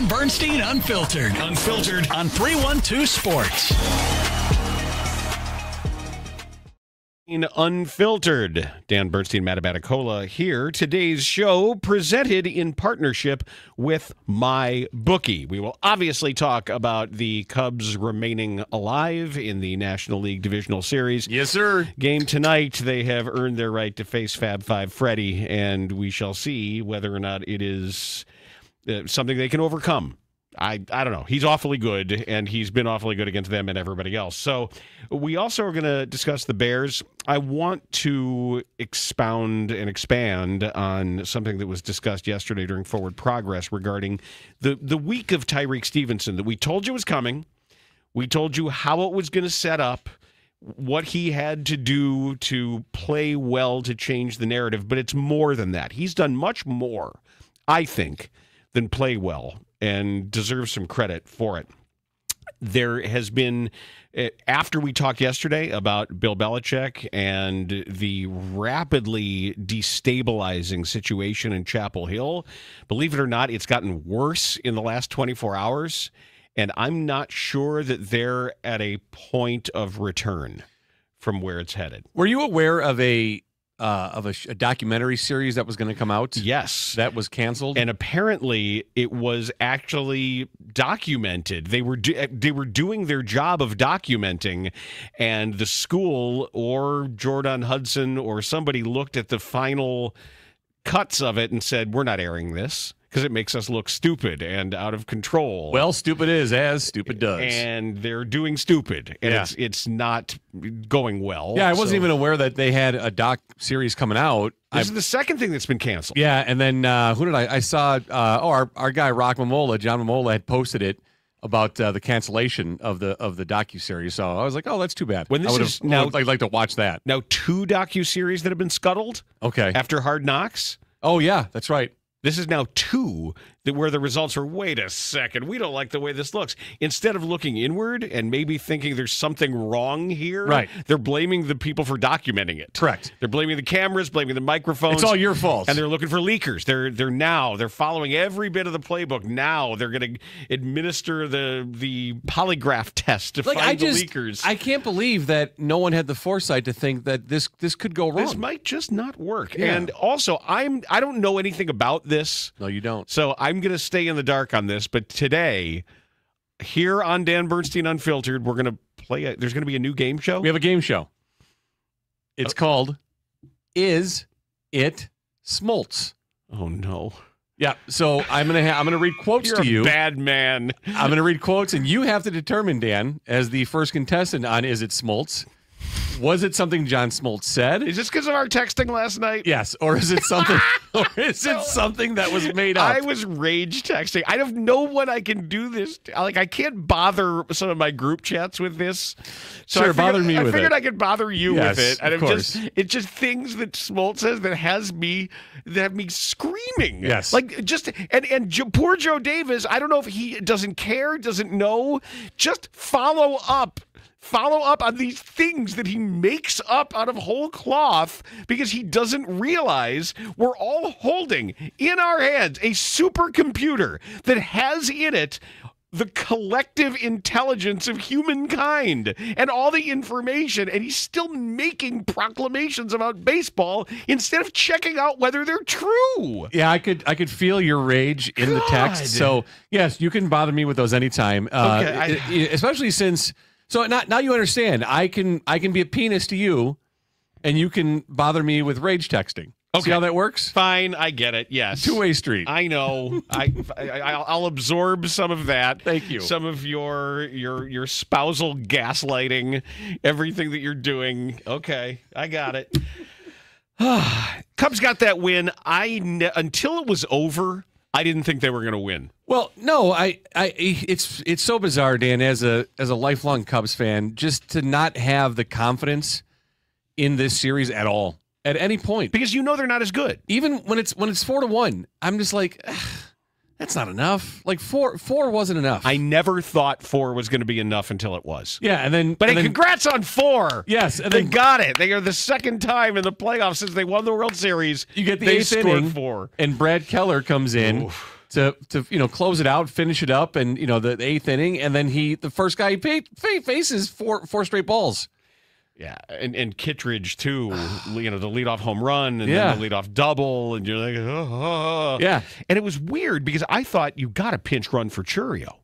Dan Bernstein Unfiltered. Unfiltered on 312 Sports. Unfiltered. Dan Bernstein, Matt Abaticola here. Today's show presented in partnership with MyBookie. We will obviously talk about the Cubs remaining alive in the National League Divisional Series. Yes, sir. Game tonight, they have earned their right to face Fab Five Freddy, and we shall see whether or not it is something they can overcome. I don't know. He's awfully good, and he's been awfully good against them and everybody else. So we also are going to discuss the Bears. I want to expound and expand on something that was discussed yesterday during Forward Progress regarding the week of Tyrique Stevenson that we told you was coming. We told you how it was going to set up, what he had to do to play well to change the narrative, but it's more than that. He's done much more, I think, than play well, and deserves some credit for it. There has been, after we talked yesterday about Bill Belichick and the rapidly destabilizing situation in Chapel Hill, believe it or not, it's gotten worse in the last 24 hours, and I'm not sure that they're at a point of return from where it's headed. Were you aware of a documentary series that was going to come out? Yes. That was canceled? And apparently it was actually documented. They were doing their job of documenting, and the school or Jordan Hudson or somebody looked at the final cuts of it and said, we're not airing this because it makes us look stupid and out of control. Well, stupid is as stupid does. And they're doing stupid, and it's not going well. Yeah, I wasn't even aware that they had a doc series coming out. This is the second thing that's been canceled. Yeah, and then who did I saw? Our guy Rock Momola, John Momola, had posted it about the cancellation of the docuseries. So I was like, oh, that's too bad. I'd like to watch that. Now, 2 docuseries that have been scuttled. Okay. After Hard Knocks. Oh yeah, that's right. This is now 2 where the results are, wait a second, we don't like the way this looks. Instead of looking inward and maybe thinking there's something wrong here, right, they're blaming the people for documenting it. Correct. They're blaming the cameras, blaming the microphones. It's all your fault. And they're looking for leakers. They're following every bit of the playbook. Now they're going to administer the polygraph test to find the leakers. I can't believe that no one had the foresight to think that this could go wrong. This might just not work. Yeah. And also, I don't know anything about this. No, you don't. So I'm going to stay in the dark on this. But today, here on Dan Bernstein Unfiltered, we're going to play. There's going to be a new game show. We have a game show. It's called Is It Smoltz? Oh no. Yeah. So I'm gonna read quotes You're to you. A bad man. I'm gonna read quotes, and you have to determine, Dan, as the first contestant on Is It Smoltz. Was it something John Smoltz said? Is this because of our texting last night? Yes. Or is it something? Or is it something that was made up? I was rage texting. I don't know what I can do this. I can't bother some of my group chats with this. So sure, bother me with it. I figured I could bother you with it. And of course. It's just things that Smoltz says that have me screaming. Yes. And poor Joe Davis, I don't know if he doesn't care, doesn't know. Just follow up on these things that he makes up out of whole cloth because he doesn't realize we're all holding in our hands a supercomputer that has in it the collective intelligence of humankind and all the information, and he's still making proclamations about baseball instead of checking out whether they're true. Yeah, I could feel your rage in the text. So yes, you can bother me with those anytime. Okay, especially since. So now you understand. I can be a penis to you, and you can bother me with rage texting. Okay. See how that works? Fine, I get it. Yes, two-way street. I know. I'll absorb some of that. Thank you. Some of your spousal gaslighting, everything that you're doing. Okay, I got it. Cubs got that win. Until it was over, I didn't think they were going to win. Well, no, it's so bizarre, Dan, as a lifelong Cubs fan, just to not have the confidence in this series at all, at any point, because they're not as good. Even when it's 4-1, I'm just like, that's not enough. Like four wasn't enough. I never thought 4 was going to be enough until it was. Yeah, but congrats on 4. Yes, and they got it. They are the second time in the playoffs since they won the World Series. You get the eighth inning, 4, and Brad Keller comes in. Oof. to close it out, finish it up, and the eighth inning, and then the first guy he faces four straight balls. Yeah, and Kittredge too. The leadoff home run and then the leadoff double, and you're like, oh. Yeah. And it was weird because I thought you got a pinch run for Churio.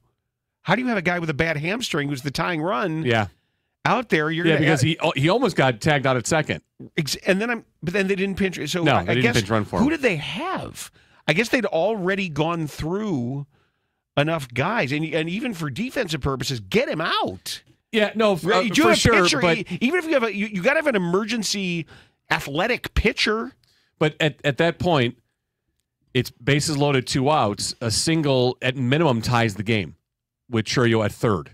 How do you have a guy with a bad hamstring who's the tying run? Yeah. Out there, because he almost got tagged out at second, and then they didn't pinch. So no, they didn't pinch run for him. Who did they have? I guess they'd already gone through enough guys, and even for defensive purposes, get him out. Yeah, no, for sure. Pitcher, but even if you have you got to have an emergency athletic pitcher. But at that point, it's bases loaded, 2 outs. A single at minimum ties the game with Churio at third.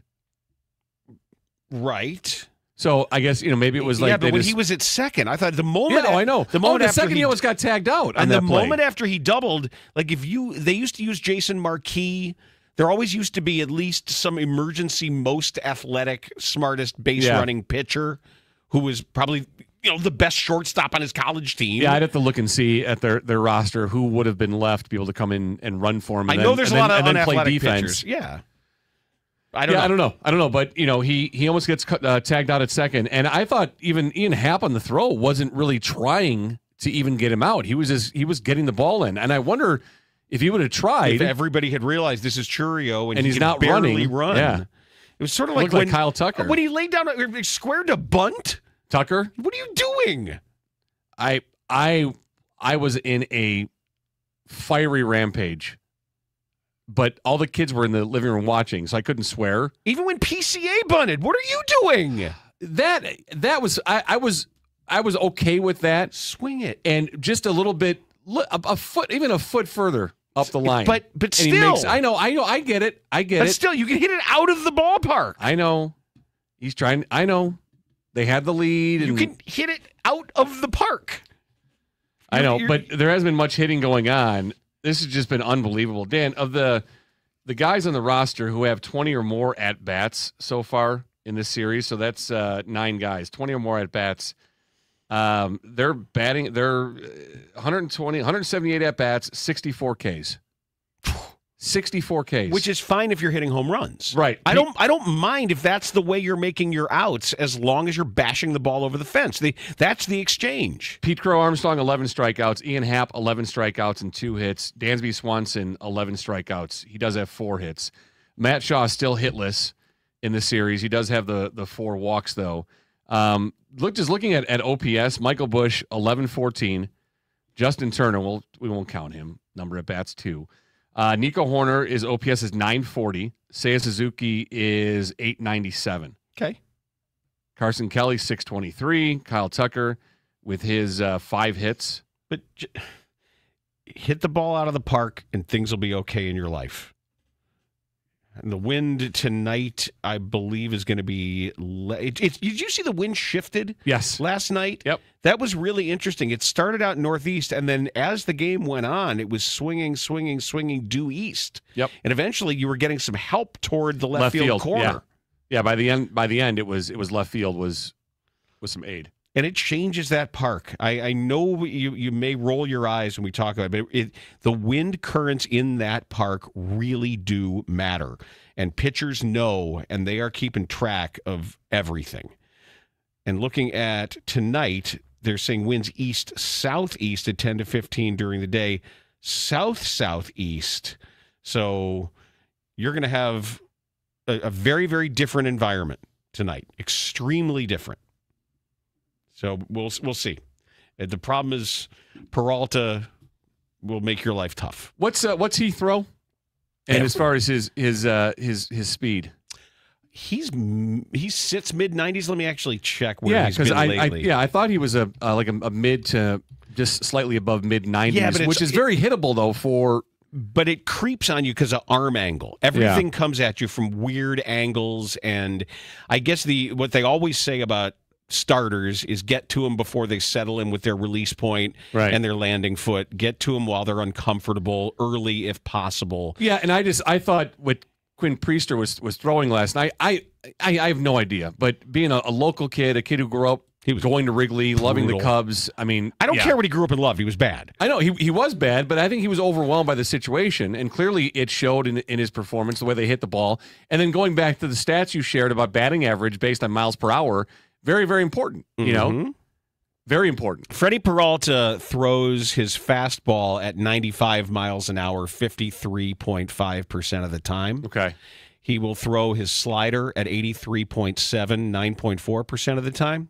Right. So I guess maybe it was like but when he was at second, I thought the moment. Yeah, I know. The moment the after second he almost got tagged out, and the moment after he doubled, like they used to use Jason Marquis. There always used to be at least some emergency, most athletic, smartest base running pitcher who was probably the best shortstop on his college team. Yeah, I'd have to look and see at their roster who would have been left to be able to come in and run for him. I know there's a lot of unathletic pitchers. Yeah. I don't know, but he almost gets tagged out at second, and I thought even Ian Happ on the throw wasn't really trying to even get him out. He was getting the ball in, and I wonder if he would have tried. If everybody had realized this is Churio and he's not barely running. Yeah. It was sort of like Kyle Tucker when he laid down squared to bunt. Tucker, what are you doing? I was in a fiery rampage. But all the kids were in the living room watching, so I couldn't swear. Even when PCA bunted, what are you doing? That was I was okay with that. Swing it, and just a little bit, a foot further up the line. But still, I know, I get it. But still, you can hit it out of the ballpark. I know. He's trying. I know. They had the lead. You can hit it out of the park. I know, but there hasn't been much hitting going on. This has just been unbelievable. Dan, of the guys on the roster who have 20 or more at-bats so far in this series, so that's 9 guys, 20 or more at-bats, they're 178 at-bats, 64 Ks. 64 Ks. Which is fine if you're hitting home runs. Right. I don't mind if that's the way you're making your outs as long as you're bashing the ball over the fence. That's the exchange. Pete Crow-Armstrong, 11 strikeouts. Ian Happ, 11 strikeouts and 2 hits. Dansby Swanson, 11 strikeouts. He does have 4 hits. Matt Shaw is still hitless in the series. He does have the 4 walks, though. Looking at OPS, Michael Busch, 11-14. Justin Turner, we won't count him. Number at bats, 2. Nico Horner, is OPS is 940. Seiya Suzuki is 897. Okay. Carson Kelly, 623. Kyle Tucker with his 5 hits. But hit the ball out of the park and things will be okay in your life. And the wind tonight, I believe, is going to be... Did you see the wind shifted? Yes. Last night? Yep. That was really interesting. It started out northeast, and then as the game went on, it was swinging due east. Yep. And eventually, you were getting some help toward the left field corner. Yeah. By the end, it was left field was some aid. And it changes that park. I know you may roll your eyes when we talk about it, but the wind currents in that park really do matter. And pitchers know, and they are keeping track of everything. And looking at tonight, they're saying winds east-southeast at 10 to 15 during the day, south-southeast. So you're going to have a very, very different environment tonight. Extremely different. So we'll see. The problem is Peralta will make your life tough. What's he throw? And as far as his speed, he sits mid-90s. Let me actually check where he's been lately. I thought he was a mid to just slightly above mid-90s, yeah, which is very hittable though for. But it creeps on you because of arm angle. Everything comes at you from weird angles, and I guess what they always say about starters is get to them before they settle in with their release point and their landing foot. Get to them while they're uncomfortable, early if possible. Yeah, and I thought what Quinn Priester was throwing last night, I have no idea. But being a local kid, a kid who grew up He was going to Wrigley, loving the Cubs. I mean, I don't care what he grew up and loved. He was bad. I know he was bad, but I think he was overwhelmed by the situation, and clearly it showed in his performance, the way they hit the ball. And then going back to the stats you shared about batting average based on miles per hour, very, very important. You know, very important. Freddy Peralta throws his fastball at 95 miles an hour 53.5% of the time. Okay. He will throw his slider at 83.7, 9.4% of the time.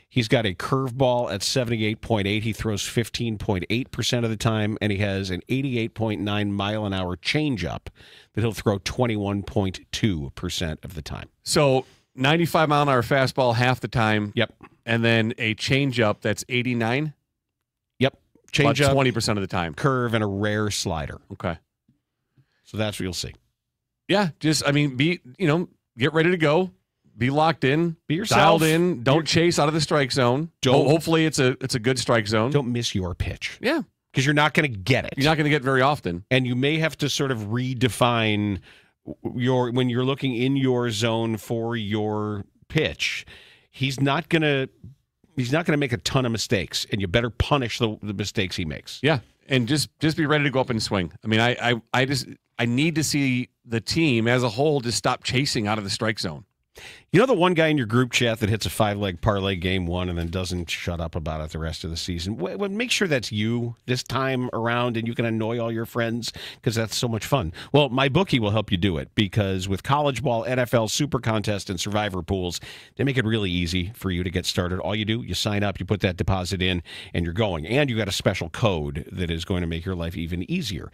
He's got a curveball at 78.8. He throws 15.8% of the time, and he has an 88.9 mile an hour changeup that he'll throw 21.2% of the time. So 95 mile an hour fastball half the time. Yep. And then a changeup that's 89. Yep. Changeup 20% of the time. Curve and a rare slider. Okay. So that's what you'll see. Yeah, just get ready to go. Be locked in. Be yourself. Dialed in. Don't chase out of the strike zone. Hopefully it's a good strike zone. Don't miss your pitch. Yeah. Because you're not going to get it. You're not going to get it very often. And you may have to sort of redefine when you're looking in your zone for your pitch. He's not going to make a ton of mistakes, and you better punish the mistakes he makes. Yeah. And just be ready to go up and swing. I mean, I need to see the team as a whole just stop chasing out of the strike zone. You know the one guy in your group chat that hits a 5-leg parlay game one and then doesn't shut up about it the rest of the season? Well, make sure that's you this time around, and you can annoy all your friends because that's so much fun. Well, MyBookie will help you do it, because with college ball, NFL, super contest, and survivor pools, they make it really easy for you to get started. All you do, you sign up, you put that deposit in, and you're going. And you got a special code that is going to make your life even easier.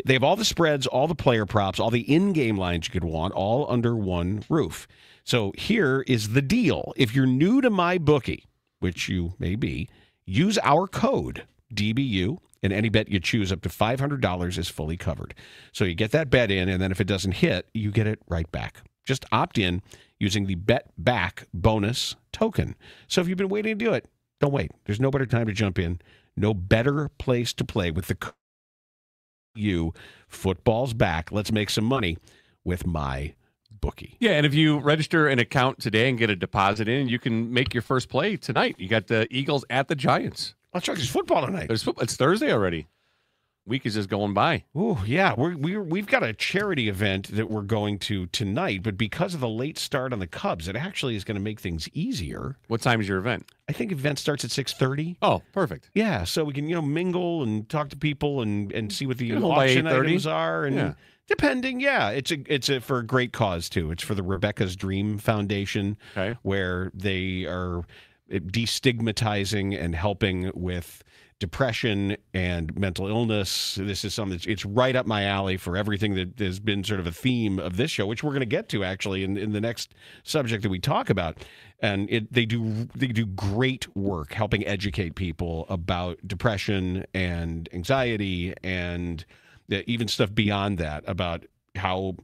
They have all the spreads, all the player props, all the in-game lines you could want, all under one roof. So here is the deal. If you're new to MyBookie, which you may be, use our code, DBU, and any bet you choose up to $500 is fully covered. So you get that bet in, and then if it doesn't hit, you get it right back. Just opt in using the Bet Back bonus token. So if you've been waiting to do it, don't wait. There's no better time to jump in. No better place to play with the football's back. Let's make some money with MyBookie. Yeah, and if you register an account today and get a deposit in, you can make your first play tonight. You got the Eagles at the Giants. Let's check. There's football tonight. It's Thursday already. Week is just going by. Oh yeah, we've got a charity event that we're going to tonight, but because of the late start on the Cubs, it actually is going to make things easier. What time is your event? I think event starts at 6:30. Oh, perfect. Yeah, so we can mingle and talk to people and see what the auction items are and. Yeah. Depending, yeah, it's for a great cause too. It's for the Rebecca's Dream Foundation, where they are destigmatizing and helping with depression and mental illness. This is something it's right up my alley for everything that has been sort of a theme of this show, which we're going to get to actually in the next subject that we talk about. And they do great work helping educate people about depression and anxiety and even stuff beyond that, about how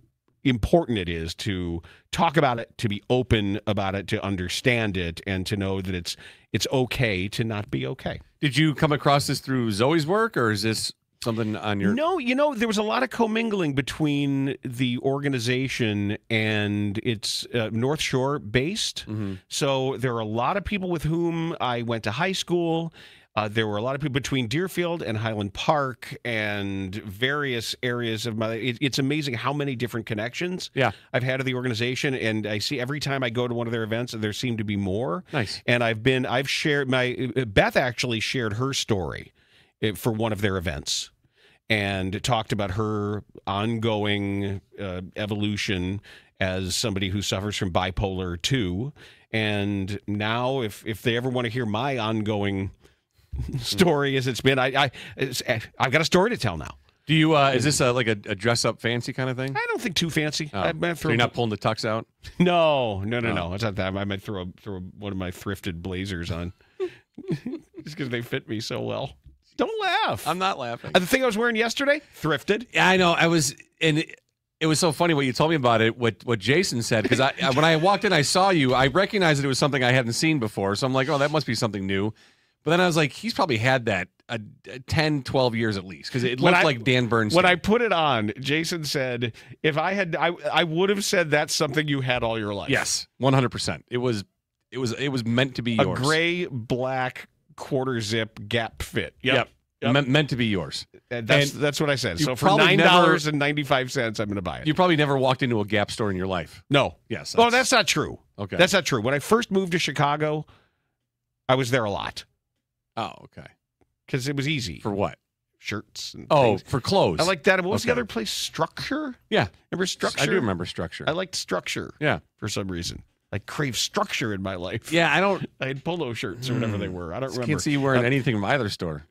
important it is to talk about it, to be open about it, to understand it, and to know that it's okay to not be okay. Did you come across this through Zoe's work, or is this something on your... No, there was a lot of commingling between the organization and it's North Shore based. Mm-hmm. So there are a lot of people with whom I went to high school. There were a lot of people between Deerfield and Highland Park and various areas of it's amazing how many different connections I've had to the organization, and I see every time I go to one of their events, there seem to be more. Nice. And I've shared Beth actually shared her story for one of their events and talked about her ongoing evolution as somebody who suffers from bipolar 2. And now if they ever want to hear my ongoing story as it's been, I've got a story to tell now. Do you is this like a dress up fancy kind of thing? I don't think too fancy. So you're not pulling the tux out? No. It's not that. I might throw one of my thrifted blazers on just because they fit me so well. Don't laugh. I'm not laughing. The thing I was wearing yesterday, thrifted. Yeah, I know. It was so funny what you told me about it, what Jason said, because when I walked in, I saw you. I recognized that it was something I hadn't seen before, so I'm like, oh, that must be something new. But then I was like, he's probably had that 10, 12 years at least, because it looked like Dan Bernstein. When I put it on, Jason said, if I had, I would have said that's something you had all your life. Yes, 100%. It was It was meant to be A yours. gray, black, quarter zip Gap fit. Yep. Meant to be yours. That's what I said. So for $9.95, I'm going to buy it. You probably never walked into a Gap store in your life. No. Yes. Oh, that's not true. Okay. That's not true. When I first moved to Chicago, I was there a lot. Oh, okay. Because it was easy. For what? Shirts and Oh, things. for clothes. I like that. What was the other place? Structure? Yeah. Remember Structure? I do remember Structure. I liked Structure. Yeah. For some reason. I crave structure in my life. Yeah, I had polo shirts or whatever they were. I don't remember. Can't see you wearing anything from either store.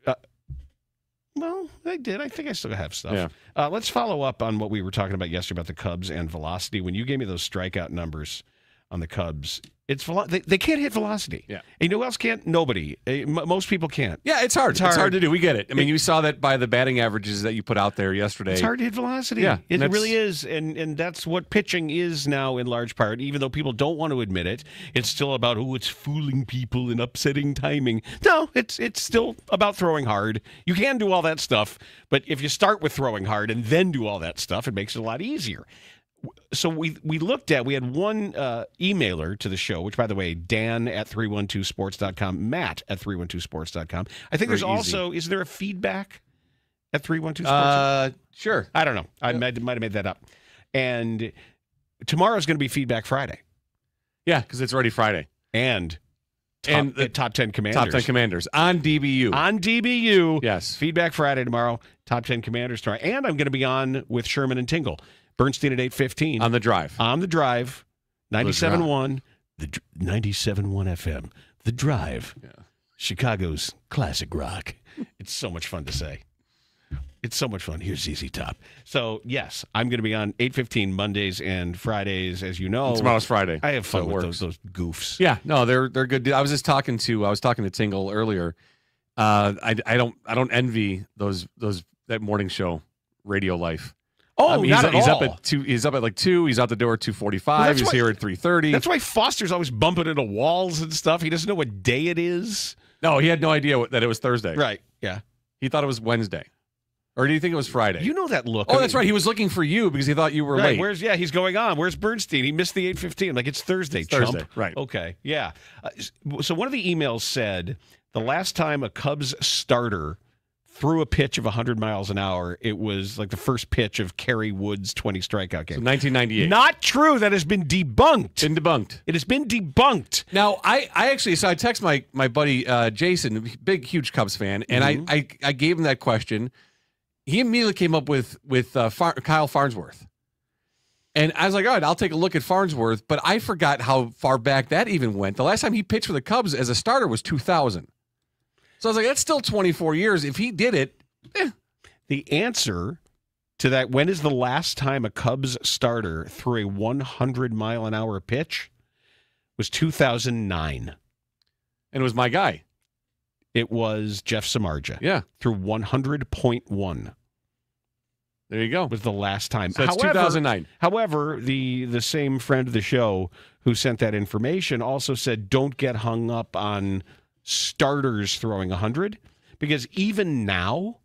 Well, I did. I think I still have stuff. Yeah. Let's follow up on what we were talking about yesterday about the Cubs and velocity. When you gave me those strikeout numbers on the Cubs, they can't hit velocity. Yeah. And you know who else can't? Nobody. Most people can't. Yeah, it's hard. It's hard to do. We get it. I mean, you saw that by the batting averages that you put out there yesterday. It's hard to hit velocity. Yeah, it really is. And that's what pitching is now in large part. Even though people don't want to admit it, it's still about, it's fooling people and upsetting timing. No, it's still about throwing hard. You can do all that stuff, but if you start with throwing hard and then do all that stuff, it makes it a lot easier. So we had one emailer to the show, which, by the way, Dan at 312sports.com, Matt at 312sports.com. I think there's also, is there a feedback at 312sports? Sure. I don't know. I might have made that up. And tomorrow's going to be Feedback Friday. Yeah, because it's already Friday. And Top 10 Commanders. Top 10 Commanders on DBU. On DBU. Yes. Feedback Friday tomorrow. Top 10 Commanders tomorrow. And I'm going to be on with Sherman and Tingle. Bernstein at 8:15. On the drive. 97.1. The 97.1 FM. The Drive. Yeah. Chicago's classic rock. It's so much fun to say. It's so much fun. Here's ZZ Top. So, yes, I'm going to be on 8:15 Mondays and Fridays, as you know. And tomorrow's Friday. I have fun with those goofs. Yeah, no, they're good. I was talking to Tingle earlier. I don't envy that morning show radio life. Oh, he's up at 2. He's up at like 2. He's out the door at 2:45. He's here at 3:30. That's why Foster's always bumping into walls and stuff. He doesn't know what day it is. No, he had no idea that it was Thursday. Right. Yeah. He thought it was Wednesday. Or do you think it was Friday? You know that look. Oh, that's right. He was looking for you because he thought you were late. He's going on. Where's Bernstein? He missed the 8:15. Like, it's Thursday, chump. Thursday, right. Okay, yeah. So one of the emails said the last time a Cubs starter threw a pitch of 100 miles an hour, it was like the first pitch of Kerry Wood's 20 strikeout game. So 1998. Not true. That has been debunked. It has been debunked. Now, I text my buddy Jason, big, huge Cubs fan, and I gave him that question. He immediately came up with Kyle Farnsworth. And I was like, all right, I'll take a look at Farnsworth, but I forgot how far back that even went. The last time he pitched for the Cubs as a starter was 2000. So I was like, that's still 24 years. If he did it, The answer to that, when is the last time a Cubs starter threw a 100-mile-an-hour pitch, was 2009. And it was my guy. It was Jeff Samardzija. Yeah. Through 100.1. There you go. Was the last time. So that's 2009. However, the same friend of the show who sent that information also said, don't get hung up on starters throwing 100, because even now,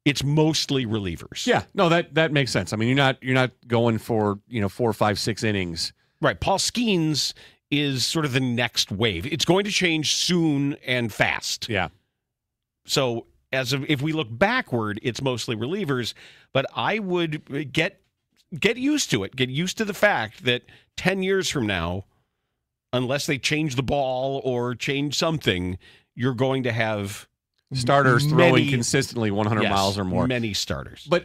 it's mostly relievers. Yeah. No, that makes sense. I mean, you're not going for 4, 5, 6 innings. Right. Paul Skeens is sort of the next wave. It's going to change soon and fast. Yeah. So if we look backward, it's mostly relievers, but I would get used to it. Get used to the fact that 10 years from now, unless they change the ball or change something, you're going to have starters throwing consistently 100 miles or more. Many starters. But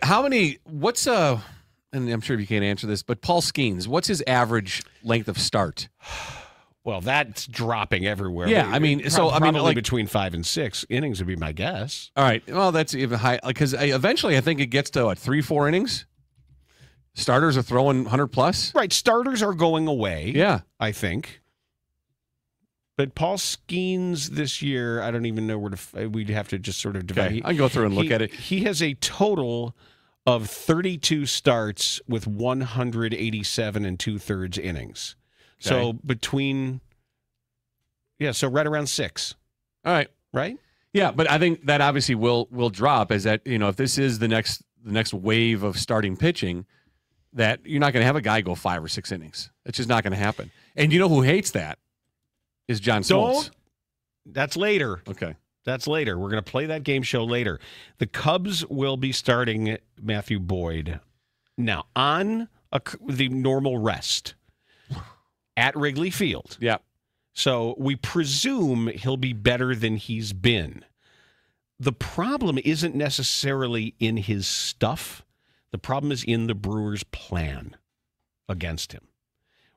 and I'm sure you can't answer this, but Paul Skeens, what's his average length of start? Well, that's dropping everywhere. Yeah, I mean, probably between 5 and 6 innings would be my guess. All right, well, that's even high, because eventually I think it gets to 3, 4 innings. Starters are throwing 100 plus. Right, starters are going away. Yeah, I think. But Paul Skeens this year, I don't even know where to. We'd have to just sort of divide. Okay. I can go through and look at it. He has a total of 32 starts with 187 and 2/3 innings. Okay. So so right around 6. All right. Right? Yeah, but I think that obviously will drop, as that, if this is the next wave of starting pitching, that you're not going to have a guy go 5 or 6 innings. It's just not going to happen. And you know who hates that? is John Smoltz. That's later. Okay. That's later. We're going to play that game show later. The Cubs will be starting Matthew Boyd now on the normal rest at Wrigley Field. Yeah. So we presume he'll be better than he's been. The problem isn't necessarily in his stuff. The problem is in the Brewers' plan against him,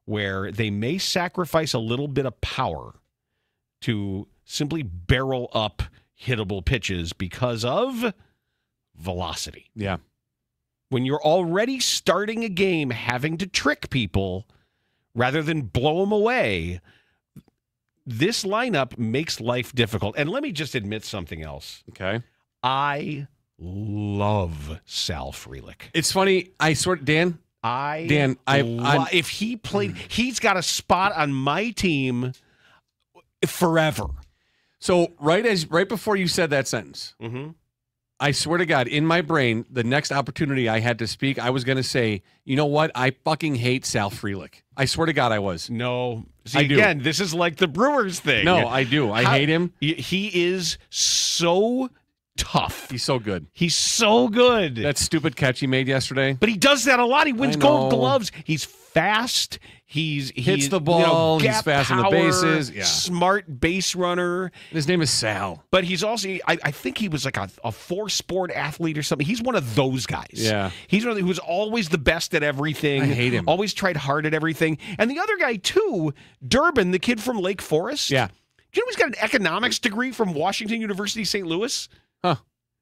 where they may sacrifice a little bit of power to simply barrel up hittable pitches because of velocity. Yeah. When you're already starting a game having to trick people rather than blow them away, this lineup makes life difficult. And let me just admit something else. Okay. I love Sal Frelick. It's funny. I sort Dan, if he played, he's got a spot on my team forever. So right before you said that sentence, I swear to God, in my brain, the next opportunity I had to speak, I was going to say, you know what? I fucking hate Sal Frelick. I swear to God, I was. No. See, again, this is like the Brewers thing. No, I do. I hate him. He is so tough. He's so good. He's so good. That stupid catch he made yesterday. But he does that a lot. He wins Gold Gloves. He's fast. He hits the ball. He's fast on the bases. Yeah. Smart base runner. His name is Sal. But he's also, I think he was like a four-sport athlete or something. He's one of those guys. Yeah. He's one who's always the best at everything. I hate him. Always tried hard at everything. And the other guy, too, Durbin, the kid from Lake Forest. Yeah. Do you know he's got an economics degree from Washington University, St. Louis? Huh.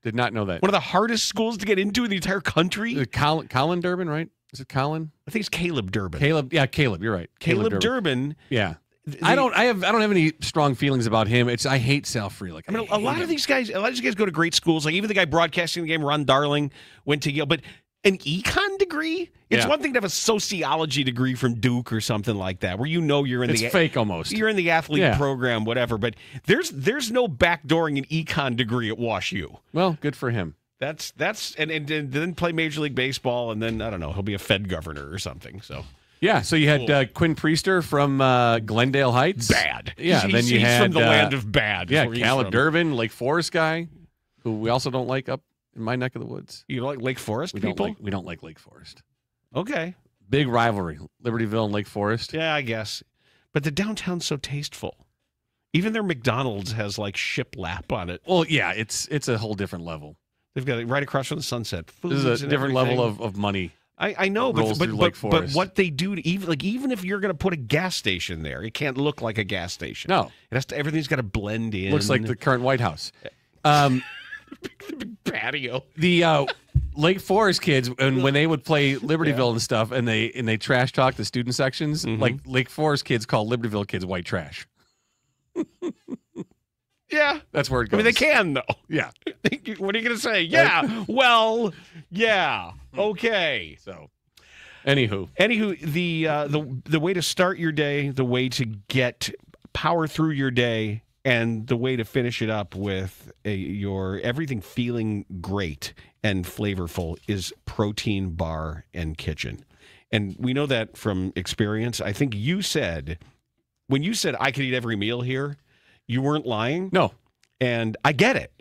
Did not know that. One of the hardest schools to get into in the entire country. Colin Durbin, right? Is it Colin? I think it's Caleb Durbin. Caleb, you're right. Caleb Durbin. Yeah. I don't have any strong feelings about him. I hate Sal Frelick. I mean, a lot of these guys go to great schools. Like even the guy broadcasting the game, Ron Darling, went to Yale. But an econ degree? It's one thing to have a sociology degree from Duke or something like that, where you're in it's fake almost. You're in the athlete program, whatever. But there's no backdooring an econ degree at Wash U. Well, good for him. That's and then play Major League Baseball, and then I don't know, he'll be a Fed governor or something. So yeah, so you had Quinn Priester from Glendale Heights. Bad. Yeah, then you had from the land of bad. Yeah, Caleb Durbin, Lake Forest guy, who we also don't like up in my neck of the woods. You don't like Lake Forest people? We don't like Lake Forest. Okay. Big rivalry, Libertyville and Lake Forest. Yeah, I guess. But the downtown's so tasteful. Even their McDonald's has like shiplap on it. Well, yeah, it's a whole different level. They've got it right across from the Sunset. This is a different level of money. I know, but what they do to even if you're going to put a gas station there, it can't look like a gas station. No, everything's got to blend in. Looks like the current White House. The big patio. The Lake Forest kids, and when they would play Libertyville and stuff, and they trash talk the student sections, like Lake Forest kids call Libertyville kids white trash. Yeah. That's where it goes. I mean, they can, though. Yeah. What are you going to say? Yeah. Well, yeah. Okay. So, anywho, the way to start your day, the way to get power through your day, and the way to finish it up with your everything feeling great and flavorful is Protein Bar and Kitchen. And we know that from experience. I think when you said I could eat every meal here, you weren't lying. No. And I get it.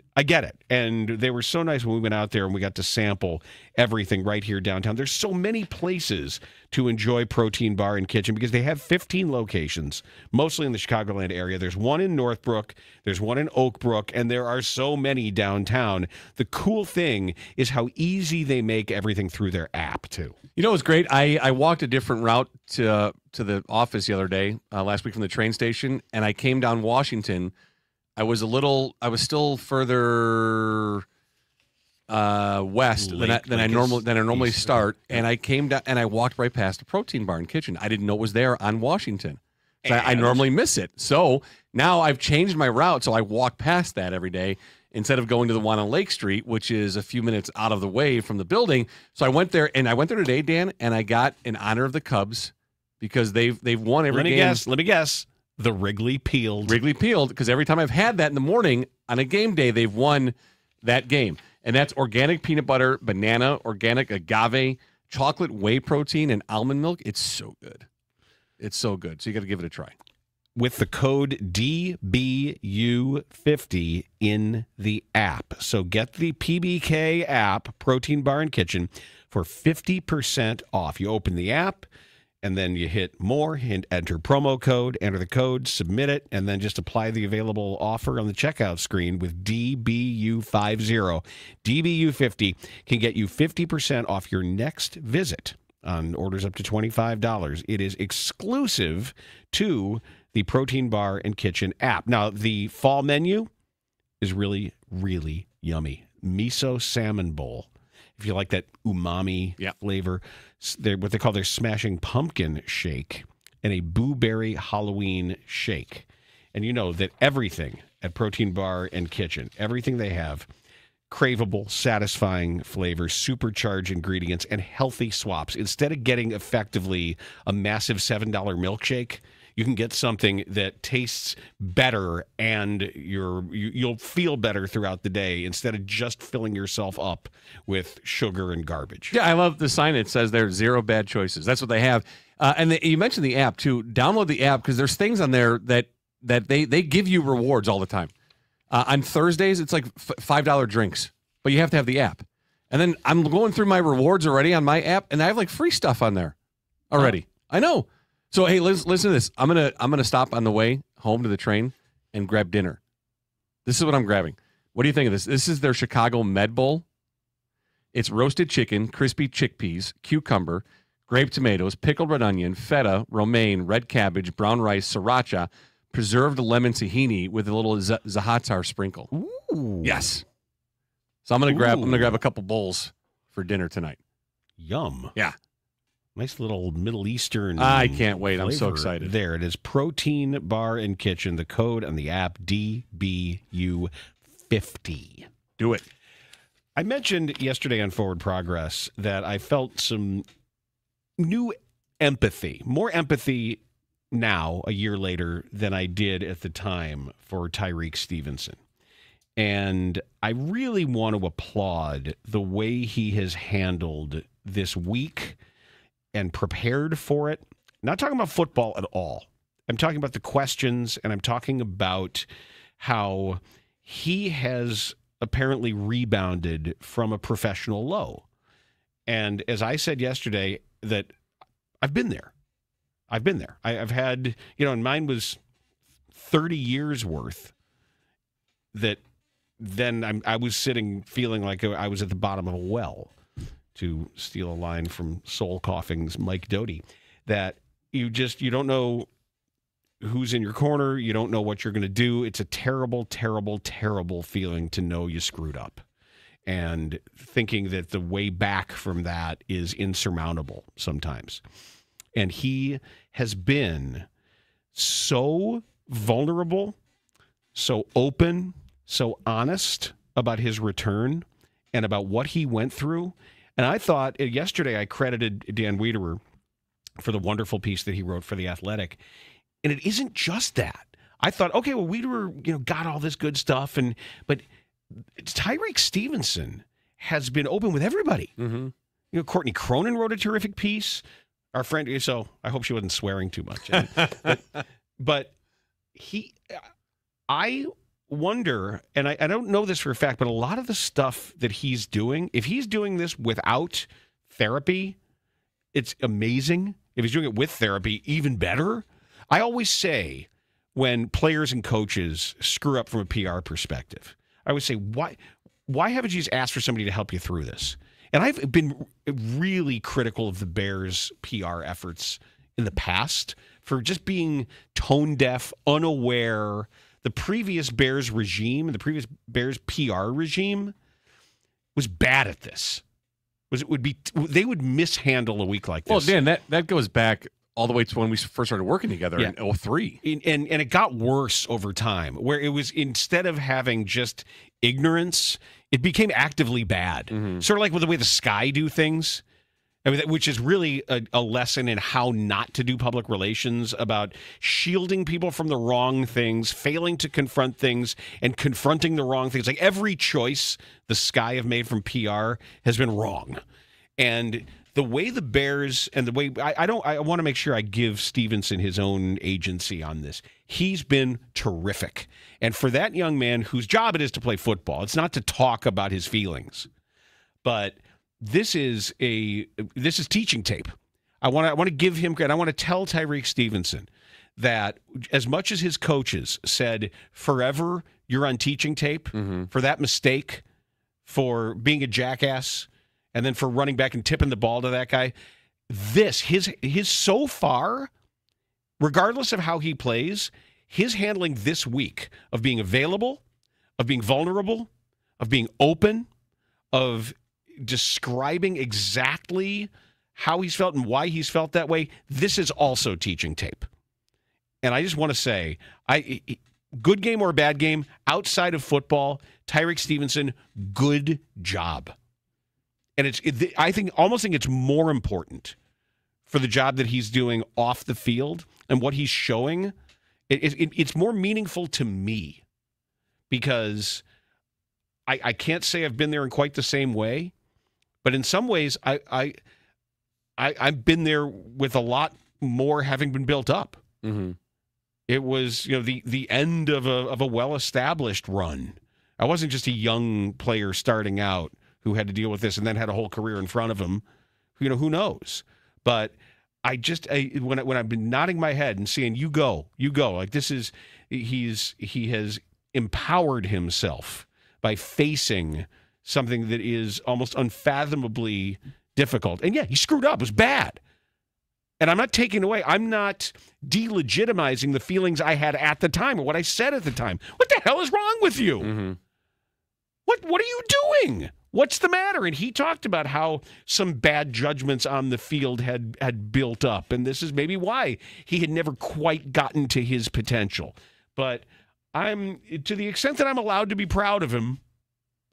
And they were so nice when we went out there and we got to sample everything right here downtown. There's so many places to enjoy Protein Bar and Kitchen because they have 15 locations, mostly in the Chicagoland area. There's one in Northbrook, there's one in Oak Brook, and there are so many downtown. The cool thing is how easy they make everything through their app, too. You know what's great? I walked a different route to the office the other day, last week from the train station, and I came down Washington. I was still further west than I normally start, and I came down and I walked right past the Protein Bar and Kitchen. I didn't know it was there on Washington. So I normally miss it. So now I've changed my route, so I walk past that every day instead of going to the one on Lake Street, which is a few minutes out of the way from the building. So I went there, and I went there today, Dan, and I got in honor of the Cubs because they've won every game. Let me guess. The Wrigley Peeled. Because every time I've had that in the morning on a game day, they've won that game. And that's organic peanut butter, banana, organic agave, chocolate whey protein, and almond milk. It's so good. So you got to give it a try. with the code DBU50 in the app. So get the PBK app, Protein Bar and Kitchen, for 50% off. You open the app, and then you hit more, and enter promo code, enter the code, submit it, and then just apply the available offer on the checkout screen with DBU50. DBU50 can get you 50% off your next visit on orders up to $25. It is exclusive to the Protein Bar and Kitchen app. Now, the fall menu is really, really yummy. Miso Salmon Bowl. If you like that umami flavor, they're what they call their smashing pumpkin shake and a blueberry Halloween shake. And you know that everything at Protein Bar and Kitchen, everything they have, craveable, satisfying flavors, supercharged ingredients, and healthy swaps. Instead of getting effectively a massive $7 milkshake, you can get something that tastes better, and you'll feel better throughout the day instead of just filling yourself up with sugar and garbage. Yeah, I love the sign. It says there's 0 bad choices. That's what they have. And you mentioned the app, too. Download the app because there's things on there that they give you rewards all the time. On Thursdays, it's like $5 drinks, but you have to have the app. And then I'm going through my rewards already on my app, and I have like free stuff on there already. I know. So hey, listen to this. I'm gonna stop on the way home to the train and grab dinner. This is what I'm grabbing. What do you think of this? This is their Chicago Med Bowl. It's roasted chicken, crispy chickpeas, cucumber, grape tomatoes, pickled red onion, feta, romaine, red cabbage, brown rice, sriracha, preserved lemon tahini with a little za'atar sprinkle. Ooh. Yes. So I'm gonna grab a couple bowls for dinner tonight. Yum. Yeah. Nice little Middle Eastern. I can't wait. I'm so excited. There it is. Protein Bar and Kitchen. The code on the app, DBU50. Do it. I mentioned yesterday on Forward Progress that I felt some new empathy, more empathy now, a year later, than I did at the time for Tyrique Stevenson. And I really want to applaud the way he has handled this week and prepared for it. Not talking about football at all. I'm talking about the questions, and I'm talking about how he has apparently rebounded from a professional low. And as I said yesterday, that I've been there. I've had, and mine was 30 years worth that then I was sitting feeling like I was at the bottom of a well, to steal a line from Soul Coughing's Mike Doty, that you don't know who's in your corner. You don't know what you're going to do. It's a terrible, terrible, terrible feeling to know you screwed up and thinking that the way back from that is insurmountable sometimes. And he has been so vulnerable, so open, so honest about his return and about what he went through. And I thought yesterday I credited Dan Wiederer for the wonderful piece that he wrote for The Athletic. And it isn't just that. I thought, okay, well, Wiederer, got all this good stuff, but Tyrique Stevenson has been open with everybody. Mm-hmm. Courtney Cronin wrote a terrific piece. Our friend, so I hope she wasn't swearing too much. but I wonder, and I don't know this for a fact, but a lot of the stuff that he's doing, if he's doing this without therapy, it's amazing. If he's doing it with therapy, even better. I always say when players and coaches screw up from a PR perspective, I always say, why haven't you just asked for somebody to help you through this? And I've been really critical of the Bears' PR efforts in the past for just being tone deaf, unaware. The previous Bears regime, the previous Bears PR regime was bad at this. They would mishandle a week like this. Well, Dan, that goes back all the way to when we first started working together in 2003. And it got worse over time, where it was, instead of having just ignorance, it became actively bad. Mm-hmm. Sort of like with the way the Sky do things. I mean, which is really a lesson in how not to do public relations, about shielding people from the wrong things, failing to confront things, and confronting the wrong things. Like every choice the Sky have made from PR has been wrong. And the way the Bears and the way I want to make sure I give Stevenson his own agency on this. He's been terrific. And for that young man whose job it is to play football, it's not to talk about his feelings. But this is teaching tape. I want to give him credit. I want to tell Tyrique Stevenson that as much as his coaches said, forever you're on teaching tape for that mistake, for being a jackass, and then for running back and tipping the ball to that guy, his so far, regardless of how he plays, his handling this week of being available, of being vulnerable, of being open, of describing exactly how he's felt and why he's felt that way, this is also teaching tape. And I just want to say, good game or bad game, outside of football, Tyrique Stevenson, good job. And I almost think it's more important for the job that he's doing off the field and what he's showing. It's more meaningful to me because I can't say I've been there in quite the same way, but in some ways I've been there with a lot more having been built up. Mm-hmm. It was, the end of a well-established run. I wasn't just a young player starting out who had to deal with this and then had a whole career in front of him. Who knows? But when I've been nodding my head and seeing you go, like this is, he has empowered himself by facing something that is almost unfathomably difficult. And yeah, he screwed up. It was bad. And I'm not taking away, I'm not delegitimizing the feelings I had at the time or what I said at the time. What the hell is wrong with you? Mm-hmm. What are you doing? What's the matter? And he talked about how some bad judgments on the field had built up. And this is maybe why he had never quite gotten to his potential. But to the extent that I'm allowed to be proud of him,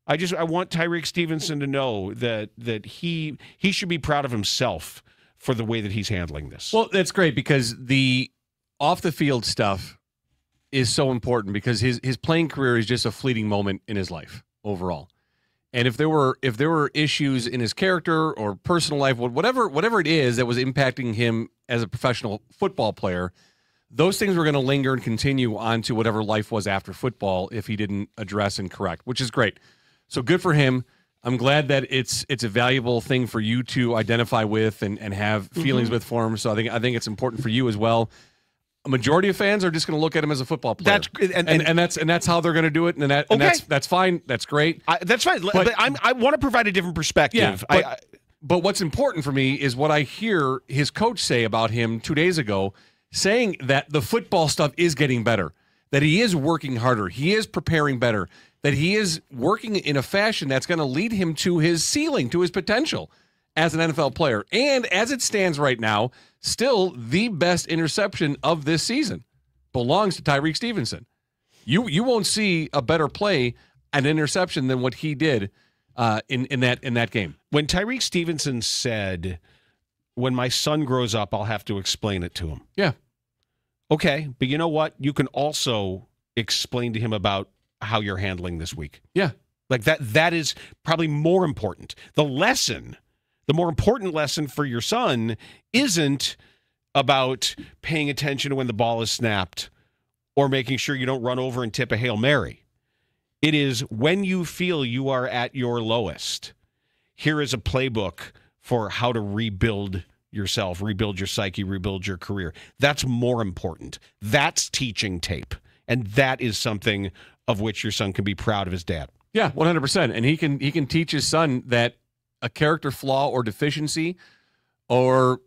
I want Tyrique Stevenson to know that he should be proud of himself for the way that he's handling this. Well, that's great because the off-the-field stuff is so important because his playing career is just a fleeting moment in his life overall. And if there were issues in his character or personal life, whatever it is that was impacting him as a professional football player, those things were going to linger and continue on to whatever life was after football if he didn't address and correct, which is great. So good for him. I'm glad that it's a valuable thing for you to identify with and have feelings with for him. So I think it's important for you as well. A majority of fans are just going to look at him as a football player. That's how they're going to do it. And that's fine. That's great. That's fine. But I want to provide a different perspective. Yeah, but what's important for me is what I hear his coach say about him 2 days ago, saying that the football stuff is getting better, that he is working harder, he is preparing better, that he is working in a fashion that's going to lead him to his ceiling, to his potential as an NFL player. And as it stands right now, still the best interception of this season belongs to Tyrique Stevenson. You won't see a better play, an interception, than what he did in that game. When Tyrique Stevenson said, "When my son grows up, I'll have to explain it to him." Yeah. Okay, but you know what? You can also explain to him about how you're handling this week. Yeah. Like that is probably more important. The more important lesson for your son isn't about paying attention to when the ball is snapped or making sure you don't run over and tip a Hail Mary. It is when you feel you are at your lowest, here is a playbook for how to rebuild yourself, rebuild your psyche, rebuild your career. That's more important. That's teaching tape. And that is something of which your son can be proud of his dad. Yeah, 100%. And he can teach his son that a character flaw or deficiency or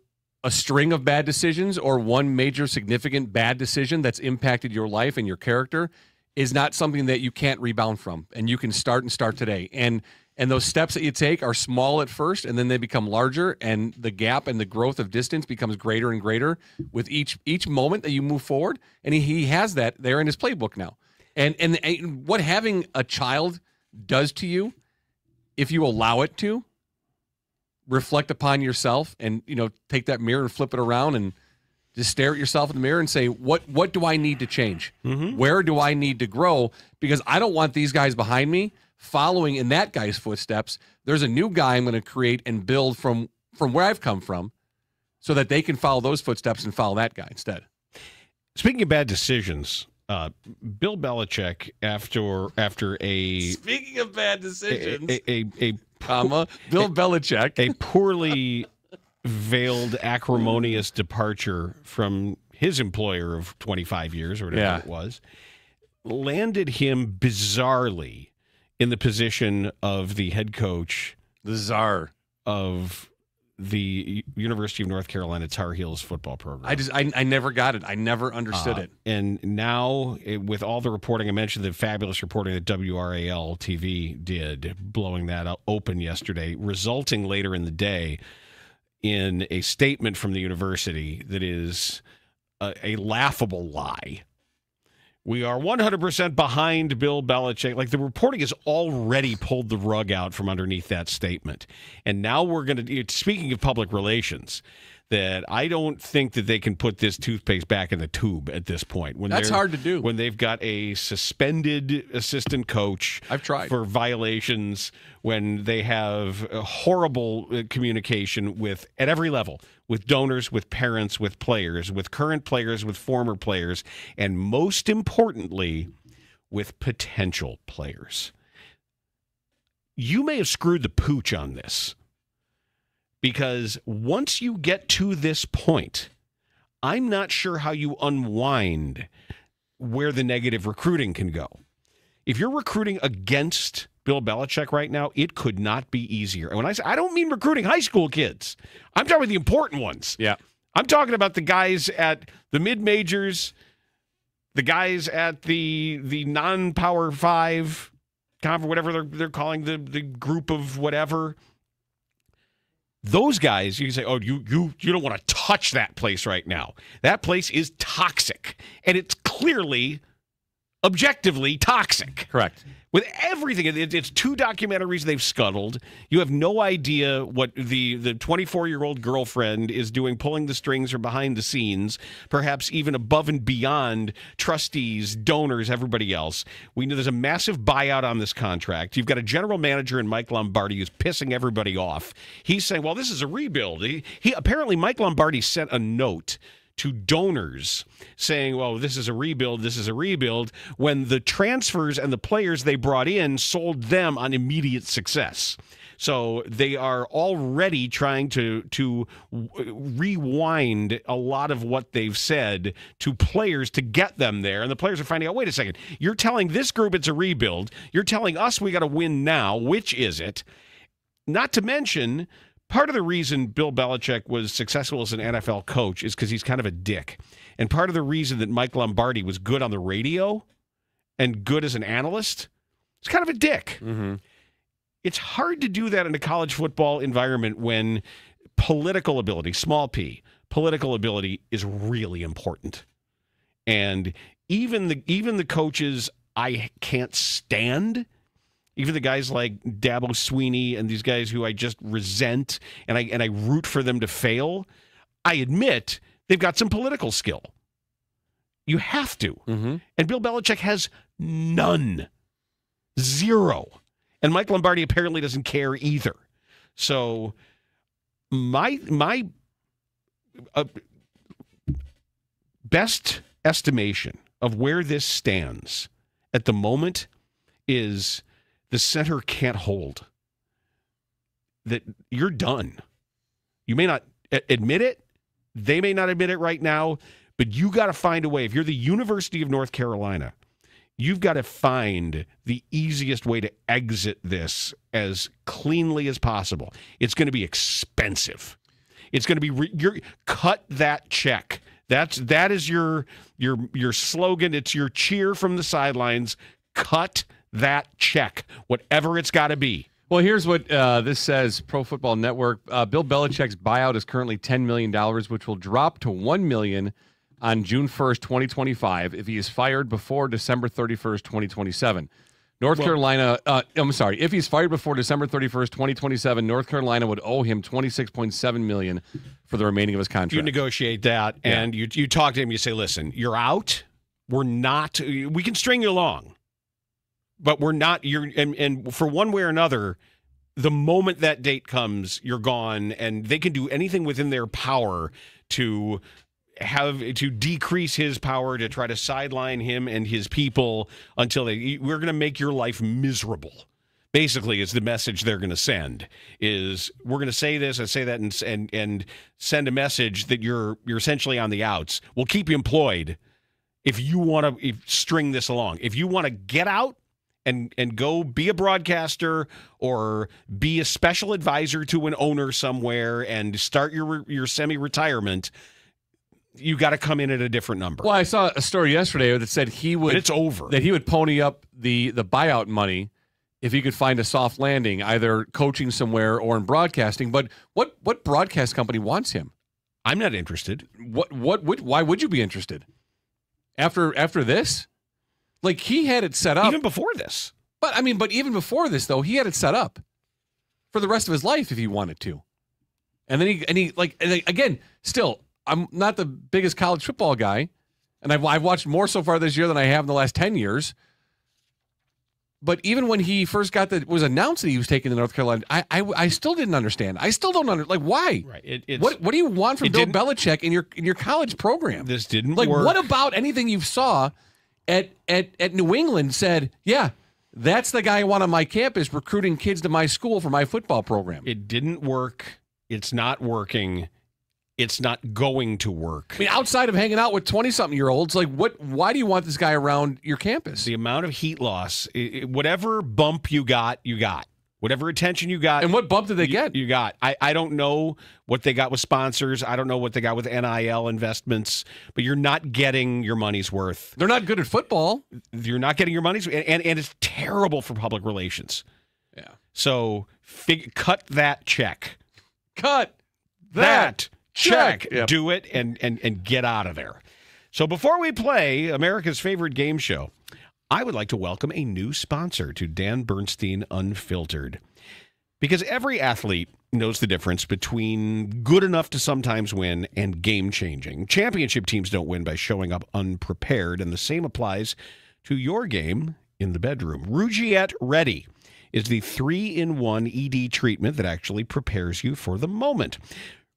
a string of bad decisions or one major significant bad decision that's impacted your life and your character is not something that you can't rebound from. And you can start today. And those steps that you take are small at first, and then they become larger, and the gap and the growth of distance becomes greater and greater with each moment that you move forward. And he has that there in his playbook now. And what having a child does to you, if you allow it to, reflect upon yourself and, take that mirror and flip it around and just stare at yourself in the mirror and say, what do I need to change? Mm-hmm. Where do I need to grow? Because I don't want these guys behind me following in that guy's footsteps. There's a new guy I'm going to create and build from from where I've come from so that they can follow those footsteps and follow that guy instead. Speaking of bad decisions, Bill Belichick, after a... Speaking of bad decisions, Bill Belichick, a poorly veiled, acrimonious departure from his employer of 25 years or whatever it was, landed him bizarrely in the position of the head coach, the czar of the University of North Carolina Tar Heels football program. I never got it. I never understood it. And now, with all the reporting, I mentioned the fabulous reporting that WRAL TV did, blowing that open yesterday, resulting later in the day in a statement from the university that is a laughable lie. We are 100% behind Bill Belichick. Like, the reporting has already pulled the rug out from underneath that statement. And now we're going to, speaking of public relations, that I don't think that they can put this toothpaste back in the tube at this point. That's hard to do. When they've got a suspended assistant coach I've tried. for violations, when they have a horrible communication at every level, with donors, with parents, with players, with current players, with former players, and most importantly, with potential players. You may have screwed the pooch on this. Because once you get to this point, I'm not sure how you unwind where the negative recruiting can go. If you're recruiting against Bill Belichick right now, it could not be easier. And when I say, I don't mean recruiting high school kids. I'm talking about the important ones. Yeah. I'm talking about the guys at the mid-majors, the guys at the non-Power 5 conference, whatever they're calling the group of whatever. Those guys, you can say, oh, you don't want to touch that place right now. That place is toxic, and it's clearly, objectively toxic. Correct. With everything, it's 2 documentaries they've scuttled. You have no idea what the 24-year-old girlfriend is doing, pulling the strings or behind the scenes, perhaps even above and beyond trustees, donors, everybody else. We know there's a massive buyout on this contract. You've got a general manager in Mike Lombardi who's pissing everybody off. He's saying, well, this is a rebuild. He apparently, Mike Lombardi sent a note to donors saying, well, this is a rebuild, when the transfers and the players they brought in sold them on immediate success. So they are already trying to rewind a lot of what they've said to players to get them there. And the players are finding out, wait a second, you're telling this group it's a rebuild. You're telling us we got to win now. Which is it? Not to mention, part of the reason Bill Belichick was successful as an NFL coach is because he's kind of a dick. And part of the reason that Mike Lombardi was good on the radio and good as an analyst, he's kind of a dick. Mm-hmm. It's hard to do that in a college football environment when political ability, small p, political ability is really important. And even the coaches I can't stand, even the guys like Dabo Swinney and these guys who I just resent and I root for them to fail, I admit they've got some political skill. You have to. Mm-hmm. And Bill Belichick has none. Zero. And Mike Lombardi apparently doesn't care either. So my best estimation of where this stands at the moment is the center can't hold. That you're done. You may not admit it. They may not admit it right now, but you got to find a way. If you're the University of North Carolina, you've got to find the easiest way to exit this as cleanly as possible. It's going to be expensive. It's going to be cut that check. That is your slogan. It's your cheer from the sidelines. Cut that check, whatever it's got to be. Well, here's what this says, Pro Football Network. Bill Belichick's buyout is currently $10 million, which will drop to $1 million on June 1st, 2025, if he is fired before December 31st, 2027. If he's fired before December 31st, 2027, North Carolina would owe him $26.7 million for the remaining of his contract. You negotiate that, and you talk to him, you say, listen, you're out. We can string you along. But we're not, and for one way or another, the moment that date comes, you're gone, and they can do anything within their power to decrease his power, to try to sideline him and his people until we're going to make your life miserable. Basically, is the message they're going to send. Is we're going to say this and say that and send a message that you're essentially on the outs. We'll keep you employed if you want to string this along. If you want to get out and go be a broadcaster or be a special advisor to an owner somewhere and start your semi-retirement, you got to come in at a different number. Well, I saw a story yesterday that said it's over. That he would pony up the buyout money if he could find a soft landing, either coaching somewhere or in broadcasting. But what broadcast company wants him? I'm not interested. Why would you be interested? After this? Like, he had it set up. Even before this. But even before this, though, he had it set up for the rest of his life if he wanted to. And then again, still, I'm not the biggest college football guy, and I've watched more so far this year than I have in the last 10 years. But even when he first was announced that he was taking the North Carolina, I still didn't understand. I still don't understand. Like, why? Right. What do you want from Bill Belichick in your college program? This didn't work. Like, what about anything you saw at New England said, yeah, that's the guy I want on my campus recruiting kids to my school for my football program? It didn't work. It's not working. It's not going to work. I mean, outside of hanging out with 20-something-year-olds, like, why do you want this guy around your campus? The amount of heat loss, whatever bump you got. Whatever attention you got. And what bump did they get? You got. I don't know what they got with sponsors. I don't know what they got with NIL investments, but you're not getting your money's worth. They're not good at football. You're not getting your money's worth, and it's terrible for public relations. Yeah. So cut that check. Cut that check. Yep. Do it and get out of there. So before we play America's favorite game show, I would like to welcome a new sponsor to Dan Bernstein Unfiltered. Because every athlete knows the difference between good enough to sometimes win and game-changing. Championship teams don't win by showing up unprepared, and the same applies to your game in the bedroom. Rougiette Ready is the 3-in-1 ED treatment that actually prepares you for the moment.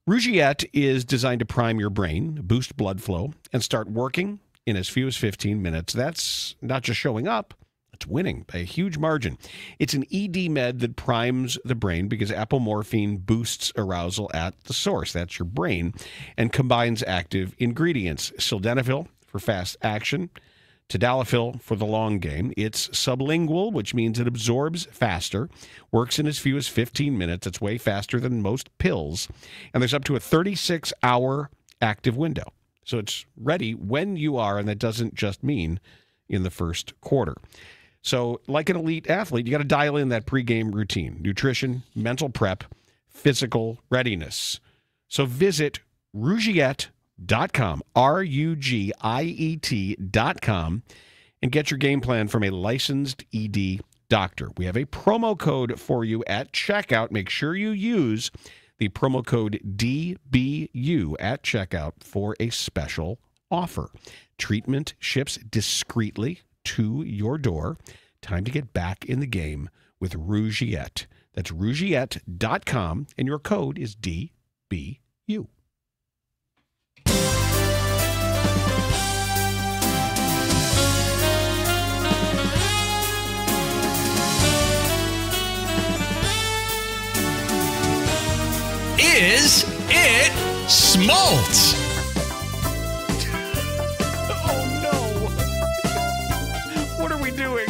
Rougiette is designed to prime your brain, boost blood flow, and start working in as few as 15 minutes. That's not just showing up, it's winning by a huge margin. It's an ED med that primes the brain because apomorphine boosts arousal at the source, that's your brain, and combines active ingredients. Sildenafil for fast action, tadalafil for the long game. It's sublingual, which means it absorbs faster, works in as few as 15 minutes. It's way faster than most pills, and there's up to a 36-hour active window. So it's ready when you are, and that doesn't just mean in the first quarter. So like an elite athlete, you got to dial in that pregame routine, nutrition, mental prep, physical readiness. So visit Rougiette.com, RUGIET.com, and get your game plan from a licensed ED doctor. We have a promo code for you at checkout. Make sure you use the promo code DBU at checkout for a special offer. Treatment ships discreetly to your door. Time to get back in the game with Rougiette. That's Rougiette.com, and your code is DBU. Is it Smoltz? Oh, no. What are we doing?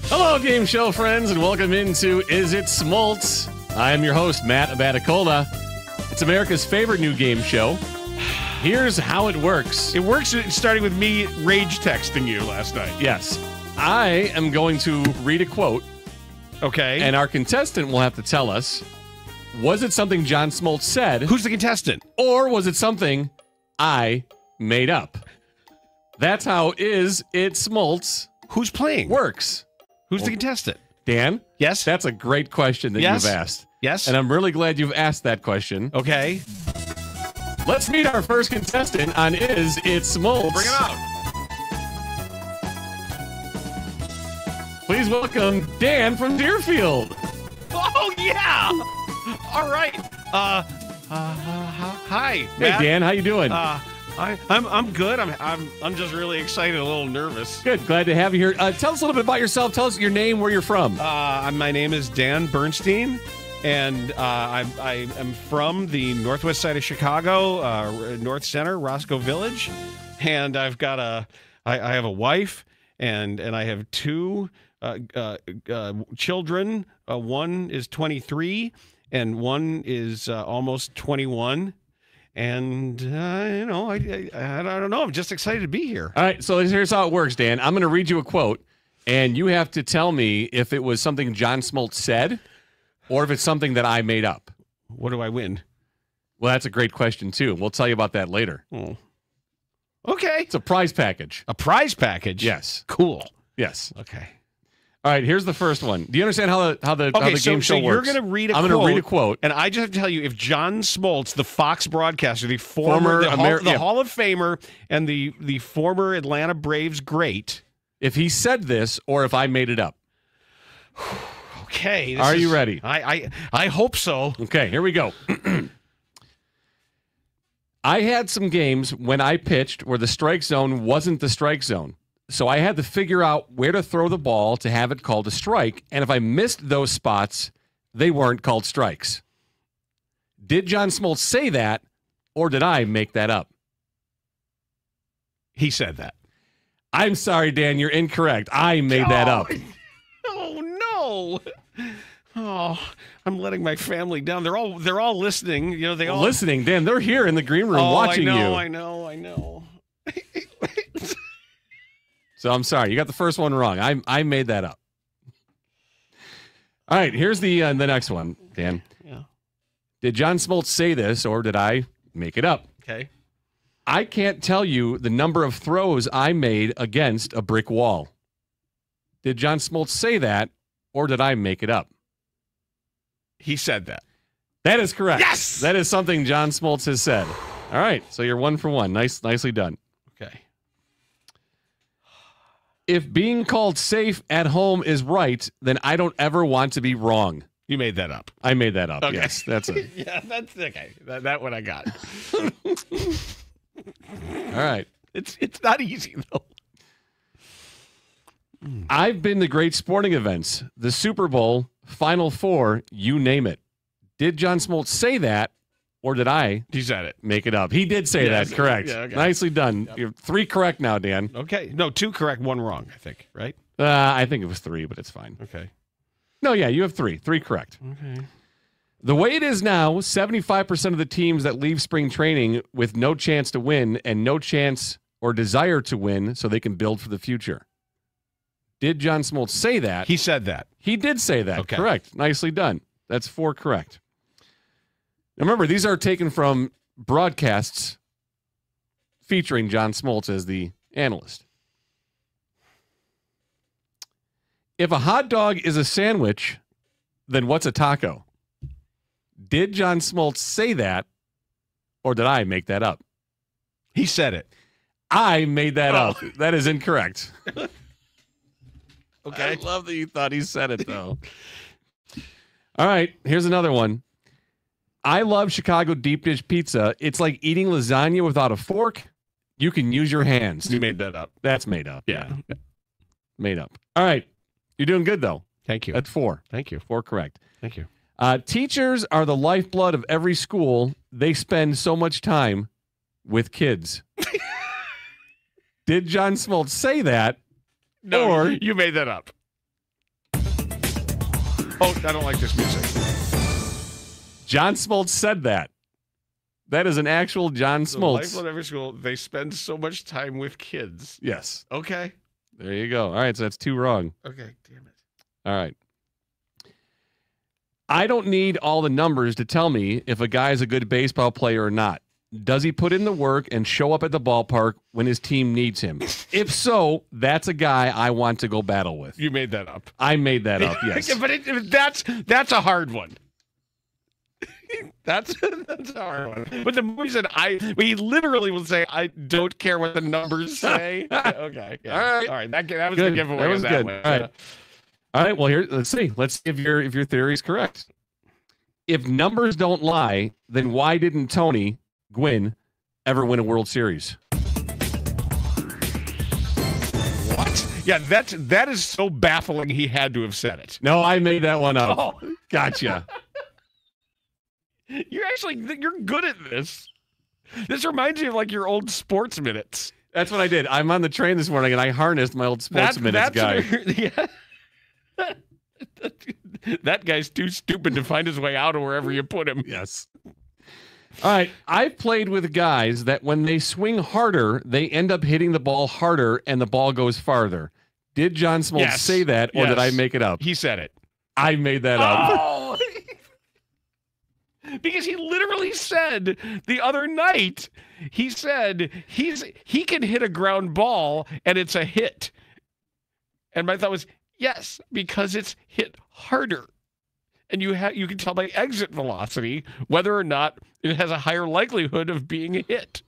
Hello, game show friends, and welcome into Is It Smoltz? I am your host, Matt Abaticola. It's America's favorite new game show. Here's how it works. It works starting with me rage texting you last night. Yes. I am going to read a quote. Okay. And our contestant will have to tell us, was it something John Smoltz said? Who's the contestant? Or was it something I made up? That's how Is It Smoltz Who's playing? Works. Who's the contestant? Dan? Yes? That's a great question that you've asked. Yes. And I'm really glad you've asked that question. Okay. Let's meet our first contestant on Is It Smoltz. Bring it out. Please welcome Dan from Deerfield. Oh, yeah. All right. Hi, Hey, Matt. Dan, how you doing? I'm good. I'm just really excited, a little nervous. Good. Glad to have you here. Tell us a little bit about yourself. Tell us your name, where you're from. My name is Dan Bernstein, and I am from the northwest side of Chicago, North Center, Roscoe Village, and I have a wife, and I have two children. One is 23, and one is almost 21. And, I don't know. I'm just excited to be here. All right, so here's how it works, Dan. I'm going to read you a quote, and you have to tell me if it was something John Smoltz said or if it's something that I made up. What do I win? Well, that's a great question, too. We'll tell you about that later. Oh. Okay. It's a prize package. A prize package? Yes. Cool. Yes. Okay. All right, here's the first one. Do you understand how the game show works? You're going to read I'm going to read a quote. And I just have to tell you, if John Smoltz, the Fox broadcaster, the former Hall of Famer and the former Atlanta Braves great. If he said this or if I made it up. Okay. Are you ready? I hope so. Okay, here we go. I had some games when I pitched where the strike zone wasn't the strike zone. So I had to figure out where to throw the ball to have it called a strike. And if I missed those spots, they weren't called strikes. Did John Smoltz say that, or did I make that up? He said that. I'm sorry, Dan, you're incorrect. I made that up. Oh, no. Oh, I'm letting my family down. They're all listening. You know, they all listening, Dan. They're here in the green room watching you. I know. So I'm sorry. You got the first one wrong. I made that up. All right, here's the next one, Dan. Yeah. Did John Smoltz say this, or did I make it up? Okay. I can't tell you the number of throws I made against a brick wall. Did John Smoltz say that, or did I make it up? He said that. That is correct. Yes! That is something John Smoltz has said. All right, so you're 1 for 1. Nicely done. Okay. If being called safe at home is right, then I don't ever want to be wrong. You made that up. I made that up. Okay. Yes, that's it. Yeah, that's okay. That one I got. All right. It's not easy though. I've been to great sporting events, the Super Bowl, Final Four, you name it. Did John Smoltz say that, or did I? He said it. Make it up. He did say that. Correct. Yeah, okay. Nicely done. Yep. You're 3 correct now, Dan. Okay. No, 2 correct, 1 wrong, I think, right? I think it was 3, but it's fine. Okay. No, yeah, you have 3. 3 correct. Okay. The way it is now, 75% of the teams that leave spring training with no chance to win and no chance or desire to win so they can build for the future. Did John Smoltz say that? He said that. He did say that. Okay. Correct. Nicely done. That's 4 correct. Now remember, these are taken from broadcasts featuring John Smoltz as the analyst. If a hot dog is a sandwich, then what's a taco? Did John Smoltz say that, or did I make that up? He said it. I made that up. That is incorrect. Okay. I love that you thought he said it, though. All right, here's another one. I love Chicago deep dish pizza. It's like eating lasagna without a fork. You can use your hands. You made that up. That's made up. Yeah. Made up. All right. You're doing good, though. Thank you. That's 4. Thank you. 4 correct. Thank you. Teachers are the lifeblood of every school. They spend so much time with kids. Did John Smoltz say that? No, or you made that up. Oh, I don't like this music. John Smoltz said that. That is an actual John Smoltz. The lifeblood of every school. They spend so much time with kids. Yes. Okay. There you go. All right, so that's 2 wrong. Okay, damn it. All right. I don't need all the numbers to tell me if a guy is a good baseball player or not. Does he put in the work and show up at the ballpark when his team needs him? If so, that's a guy I want to go battle with. You made that up. I made that up, yes. But that's a hard one. That's a hard one. But the movie said he literally will say, I don't care what the numbers say. Okay. Yeah. All right. That was good. the giveaway. That was good. One. All right. All right, well, here, let's see. Let's see if your theory is correct. If numbers don't lie, then why didn't Tony Gwynn ever win a World Series? What? Yeah, that is so baffling he had to have said it. No, I made that one up. Oh. Gotcha. You're good at this. This reminds you of like your old sports minutes. That's what I did. I'm on the train this morning, and I harnessed my old sports minutes guy. Yeah. That guy's too stupid to find his way out of wherever you put him. Yes. All right. I've played with guys that when they swing harder, they end up hitting the ball harder and the ball goes farther. Did John Smoltz say that, or did I make it up? He said it. I made that up. Oh! Because he literally said the other night, he said he can hit a ground ball and it's a hit. And my thought was, yes, because it's hit harder. And you can tell by exit velocity whether or not it has a higher likelihood of being a hit.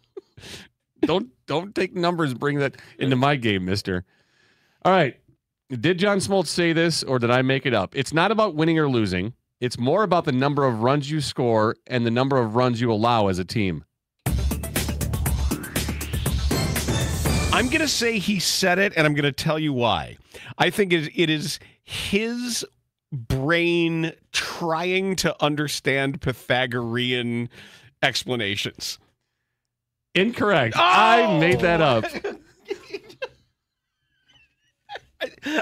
Don't take numbers, bring that into my game, mister. All right. Did John Smoltz say this, or did I make it up? It's not about winning or losing. It's more about the number of runs you score and the number of runs you allow as a team. I'm going to say he said it, and I'm going to tell you why. I think it is his brain trying to understand Pythagorean explanations. Incorrect. Oh! I made that up.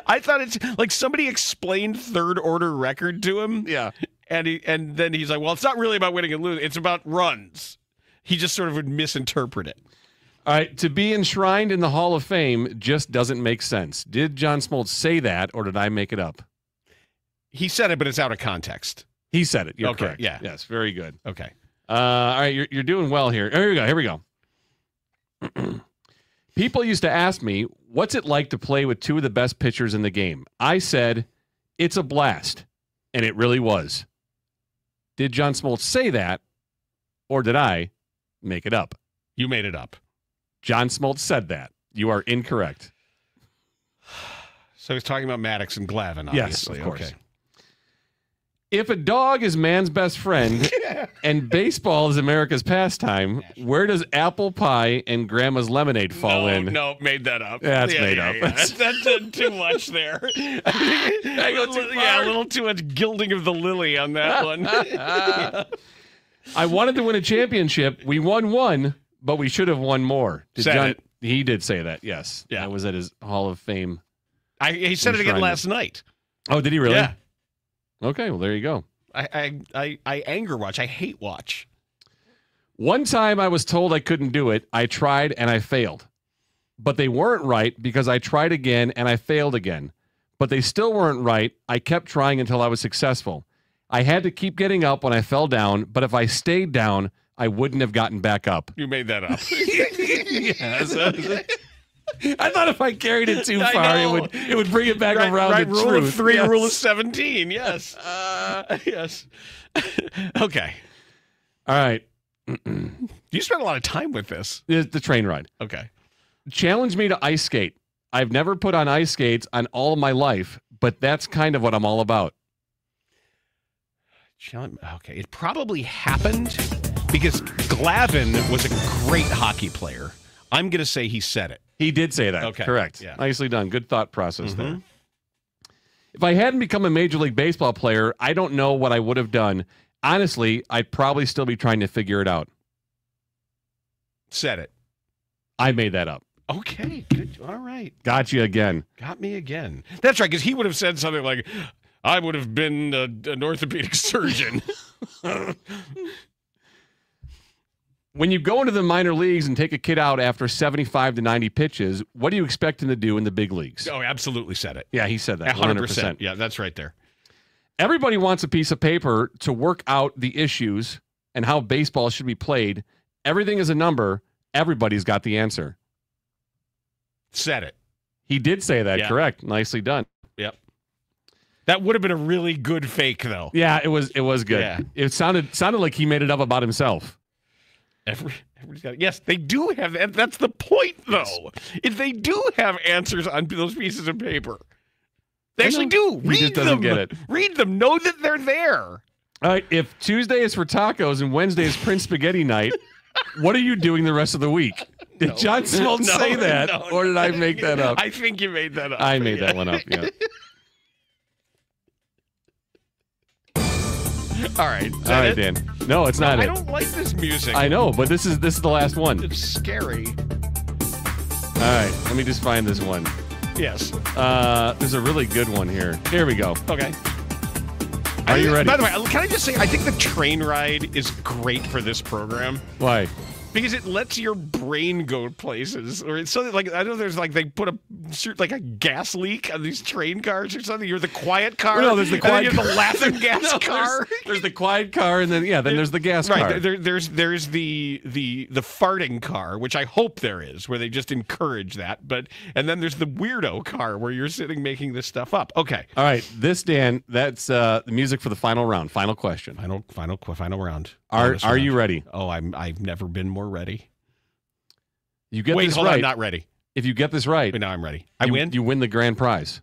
I thought it's like somebody explained third order record to him. Yeah. And then he's like, well, it's not really about winning and losing. It's about runs. He just sort of would misinterpret it. All right. To be enshrined in the Hall of Fame just doesn't make sense. Did John Smoltz say that, or did I make it up? He said it, but it's out of context. He said it. You're okay, correct. Yeah. Yes. Very good. Okay. All right. You're doing well here. Here we go. People used to ask me, what's it like to play with two of the best pitchers in the game? I said, it's a blast. And it really was. Did John Smoltz say that, or did I make it up? You made it up. John Smoltz said that. You are incorrect. So he's talking about Maddox and Glavine, obviously. Yes, of course. Okay. If a dog is man's best friend and baseball is America's pastime, where does apple pie and grandma's lemonade fall in? No, made that up. Yeah, it's made up. Yeah. That's too much there. I go too far. Yeah, a little too much gilding of the lily on that one. Yeah. I wanted to win a championship. We won one, but we should have won more. He did say that, yes. Yeah. That was at his Hall of Fame. He said it again last night. Oh, did he really? Yeah. Okay, well, there you go. I anger watch. I hate watch. One time I was told I couldn't do it. I tried and I failed. But they weren't right because I tried again and I failed again. But they still weren't right. I kept trying until I was successful. I had to keep getting up when I fell down, but if I stayed down, I wouldn't have gotten back up. You made that up. Yes. I thought if I carried it too far, it would bring it back around to rule truth. Of 3, yes. Rule of 17, yes. Yes. Okay. All right. You spent a lot of time with this. The train ride. Okay. Challenge me to ice skate. I've never put on ice skates on all of my life, but that's kind of what I'm all about. Okay. It probably happened because Glavine was a great hockey player. I'm going to say he said it. He did say that. Okay. Correct. Yeah. Nicely done. Good thought process there. If I hadn't become a Major League Baseball player, I don't know what I would have done. Honestly, I'd probably still be trying to figure it out. Said it. I made that up. Okay. Good. All right. Got you again. Got me again. That's right, because he would have said something like, I would have been an orthopedic surgeon. When you go into the minor leagues and take a kid out after 75 to 90 pitches, what do you expect him to do in the big leagues? Oh, absolutely said it. Yeah, he said that. 100%. Yeah, that's right there. Everybody wants a piece of paper to work out the issues and how baseball should be played. Everything is a number. Everybody's got the answer. Said it. He did say that. Yeah. Correct. Nicely done. Yep. That would have been a really good fake, though. Yeah, it was good. Yeah. It sounded like he made it up about himself. Everybody's got it. Yes, they do have. That's the point, though. If they do have answers on those pieces of paper. They actually do. He just doesn't get it. Read them. Know that they're there. All right, if Tuesday is for tacos and Wednesday is Prince Spaghetti night, what are you doing the rest of the week? Did John Smoltz say that, or did I make that up? I think you made that up. I made that one up, yeah. All right. All right, Dan. No, it's not I it. don't like this music. I know, but this is the last one. It's scary. All right, let me just find this one. Yes. There's a really good one here. Here we go. Okay. Are you ready? By the way, can I just say, I think the train ride is great for this program. Why? Because it lets your brain go places, or it's something like, I know there's like, they put a gas leak on these train cars or something. You're the quiet car. No, there's the quiet car. The laughing gas car. There's the quiet car, and then there's the gas car. Right. There's the farting car, which I hope there is, where they just encourage that. And then there's the weirdo car where you're sitting making this stuff up. Okay. All right. This, Dan, that's the music for the final round. Final question. Final round. Are you ready? Oh, I've never been more ready. You get Wait, this hold right. on, not ready. If you get this right, But now I'm ready. I win. You win the grand prize.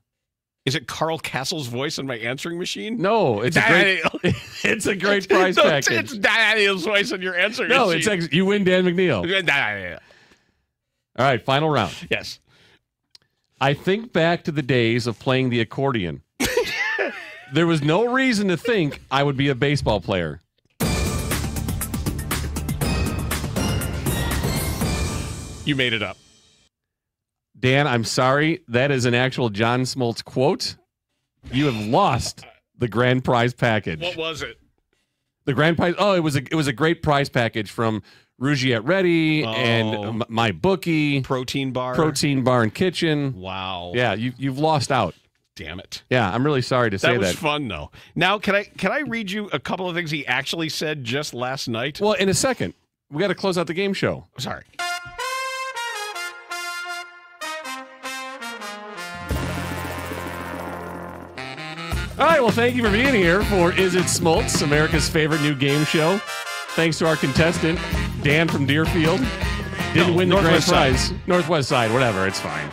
Is it Carl Castle's voice on my answering machine? No, it's a great prize package. It's Daniel's voice on your answering No, machine. you win Dan McNeil. No. All right, final round. Yes. I think back to the days of playing the accordion. There was no reason to think I would be a baseball player. You made it up. Dan, I'm sorry. That is an actual John Smoltz quote. You have lost the grand prize package. What was it? The grand prize. Oh, it was a great prize package from Rougiette Ready and MyBookie. Protein bar and kitchen. Wow. Yeah, you've lost out. Damn it. Yeah, I'm really sorry to say that. That was fun, though. Now, can I read you a couple of things he actually said just last night? Well, in a second. We got to close out the game show. Sorry. All right, well, thank you for being here for Is It Smoltz, America's favorite new game show. Thanks to our contestant, Dan from Deerfield. Didn't win the grand prize. Northwest side, whatever, it's fine.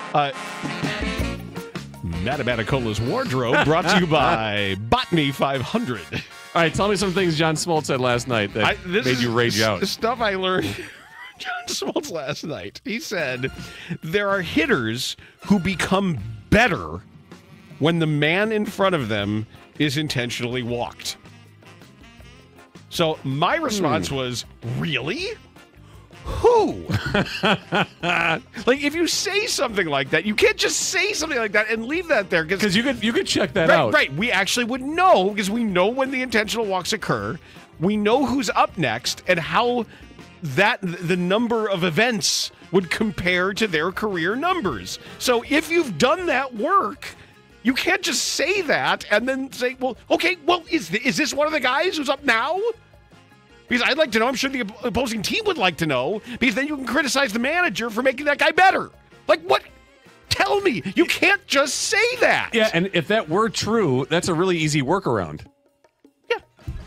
Matamaticolas Wardrobe brought to you by Botany 500. All right, tell me some things John Smoltz said last night that made you rage out. The stuff I learned John Smoltz last night. He said there are hitters who become better when the man in front of them is intentionally walked. So my response was, really? Who? Like, if you say something like that, you can't just say something like that and leave that there. Because you could check that out. Right. We actually would know, because we know when the intentional walks occur. We know who's up next and how the number of events would compare to their career numbers. So if you've done that work, you can't just say that and then say, well, okay, well, is this one of the guys who's up now? Because I'd like to know. I'm sure the opposing team would like to know, because then you can criticize the manager for making that guy better. Like, what? Tell me. You can't just say that. Yeah, and if that were true, that's a really easy workaround. Yeah.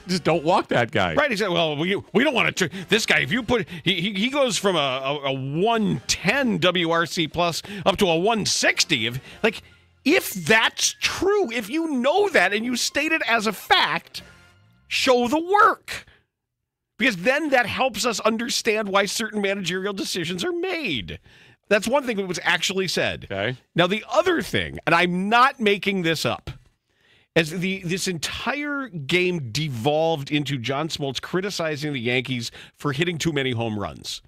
Just don't walk that guy. Right. He said, well, we don't want to. This guy, if you put, he goes from a 110 WRC plus up to a 160. If that's true, if you know that and you state it as a fact, show the work. Because then that helps us understand why certain managerial decisions are made. That's one thing that was actually said. Okay. Now, the other thing, and I'm not making this up, as this entire game devolved into John Smoltz criticizing the Yankees for hitting too many home runs.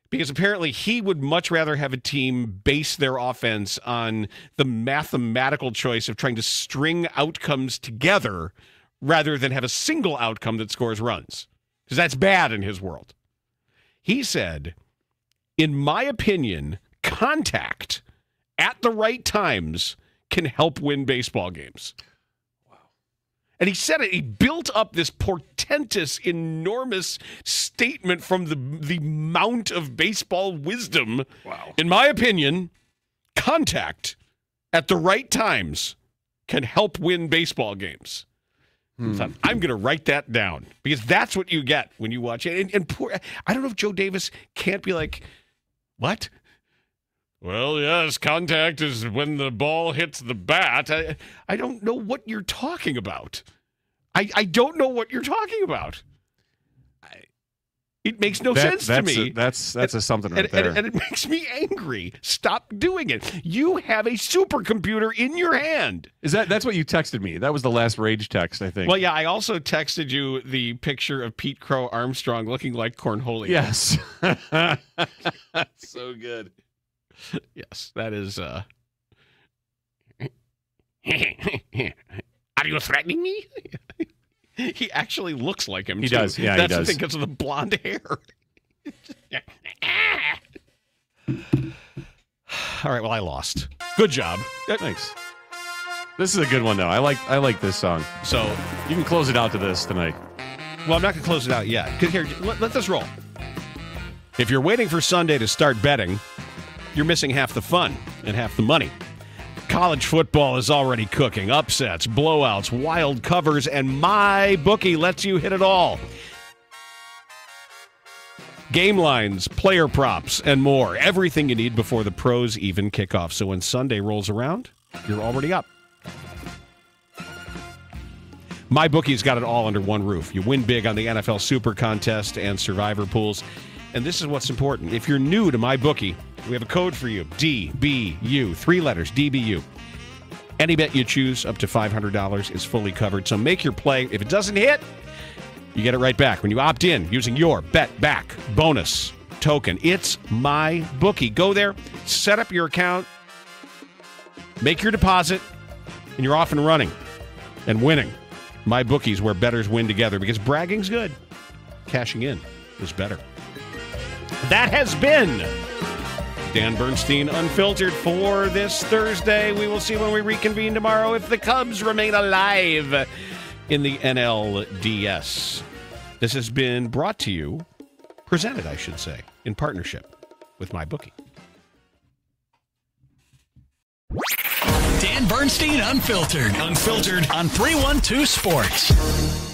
Because apparently he would much rather have a team base their offense on the mathematical choice of trying to string outcomes together rather than have a single outcome that scores runs. Because that's bad in his world. He said, in my opinion, contact at the right times can help win baseball games. Wow. And he said it. He built up this portentous, enormous statement from the mount of baseball wisdom. Wow. In my opinion, contact at the right times can help win baseball games. So I'm going to write that down, because that's what you get when you watch it. And I don't know if Joe Davis can't be like, what? Well, yes, contact is when the ball hits the bat. I don't know what you're talking about. I don't know what you're talking about. It makes no sense to me. That's something right there. And it makes me angry. Stop doing it. You have a supercomputer in your hand. That's what you texted me? That was the last rage text, I think. Well, yeah, I also texted you the picture of Pete Crow Armstrong looking like Cornholio. Yes. So good. Yes, that is... Are you threatening me? He actually looks like him, He too. does, yeah, That's he does. the thing, because of the blonde hair. All right, well, I lost. Good job. Thanks. This is a good one, though. I like this song. So you can close it out to this tonight. Well, I'm not going to close it out yet. Here, let this roll. If you're waiting for Sunday to start betting, you're missing half the fun and half the money. College football is already cooking. Upsets, blowouts, wild covers, and MyBookie lets you hit it all. Game lines, player props, and more. Everything you need before the pros even kick off. So when Sunday rolls around, you're already up. MyBookie's got it all under one roof. You win big on the NFL Super Contest and Survivor pools. And this is what's important. If you're new to MyBookie, we have a code for you. DBU. 3 letters, DBU. Any bet you choose up to $500 is fully covered. So make your play. If it doesn't hit, you get it right back when you opt in using your Bet Back bonus token. It's MyBookie. Go there, set up your account, make your deposit, and you're off and running and winning. MyBookie's where bettors win together because bragging's good. Cashing in is better. That has been Dan Bernstein Unfiltered for this Thursday. We will see when we reconvene tomorrow if the Cubs remain alive in the NLDS. This has been brought to you, presented, I should say, in partnership with MyBookie. Dan Bernstein Unfiltered on 312 Sports.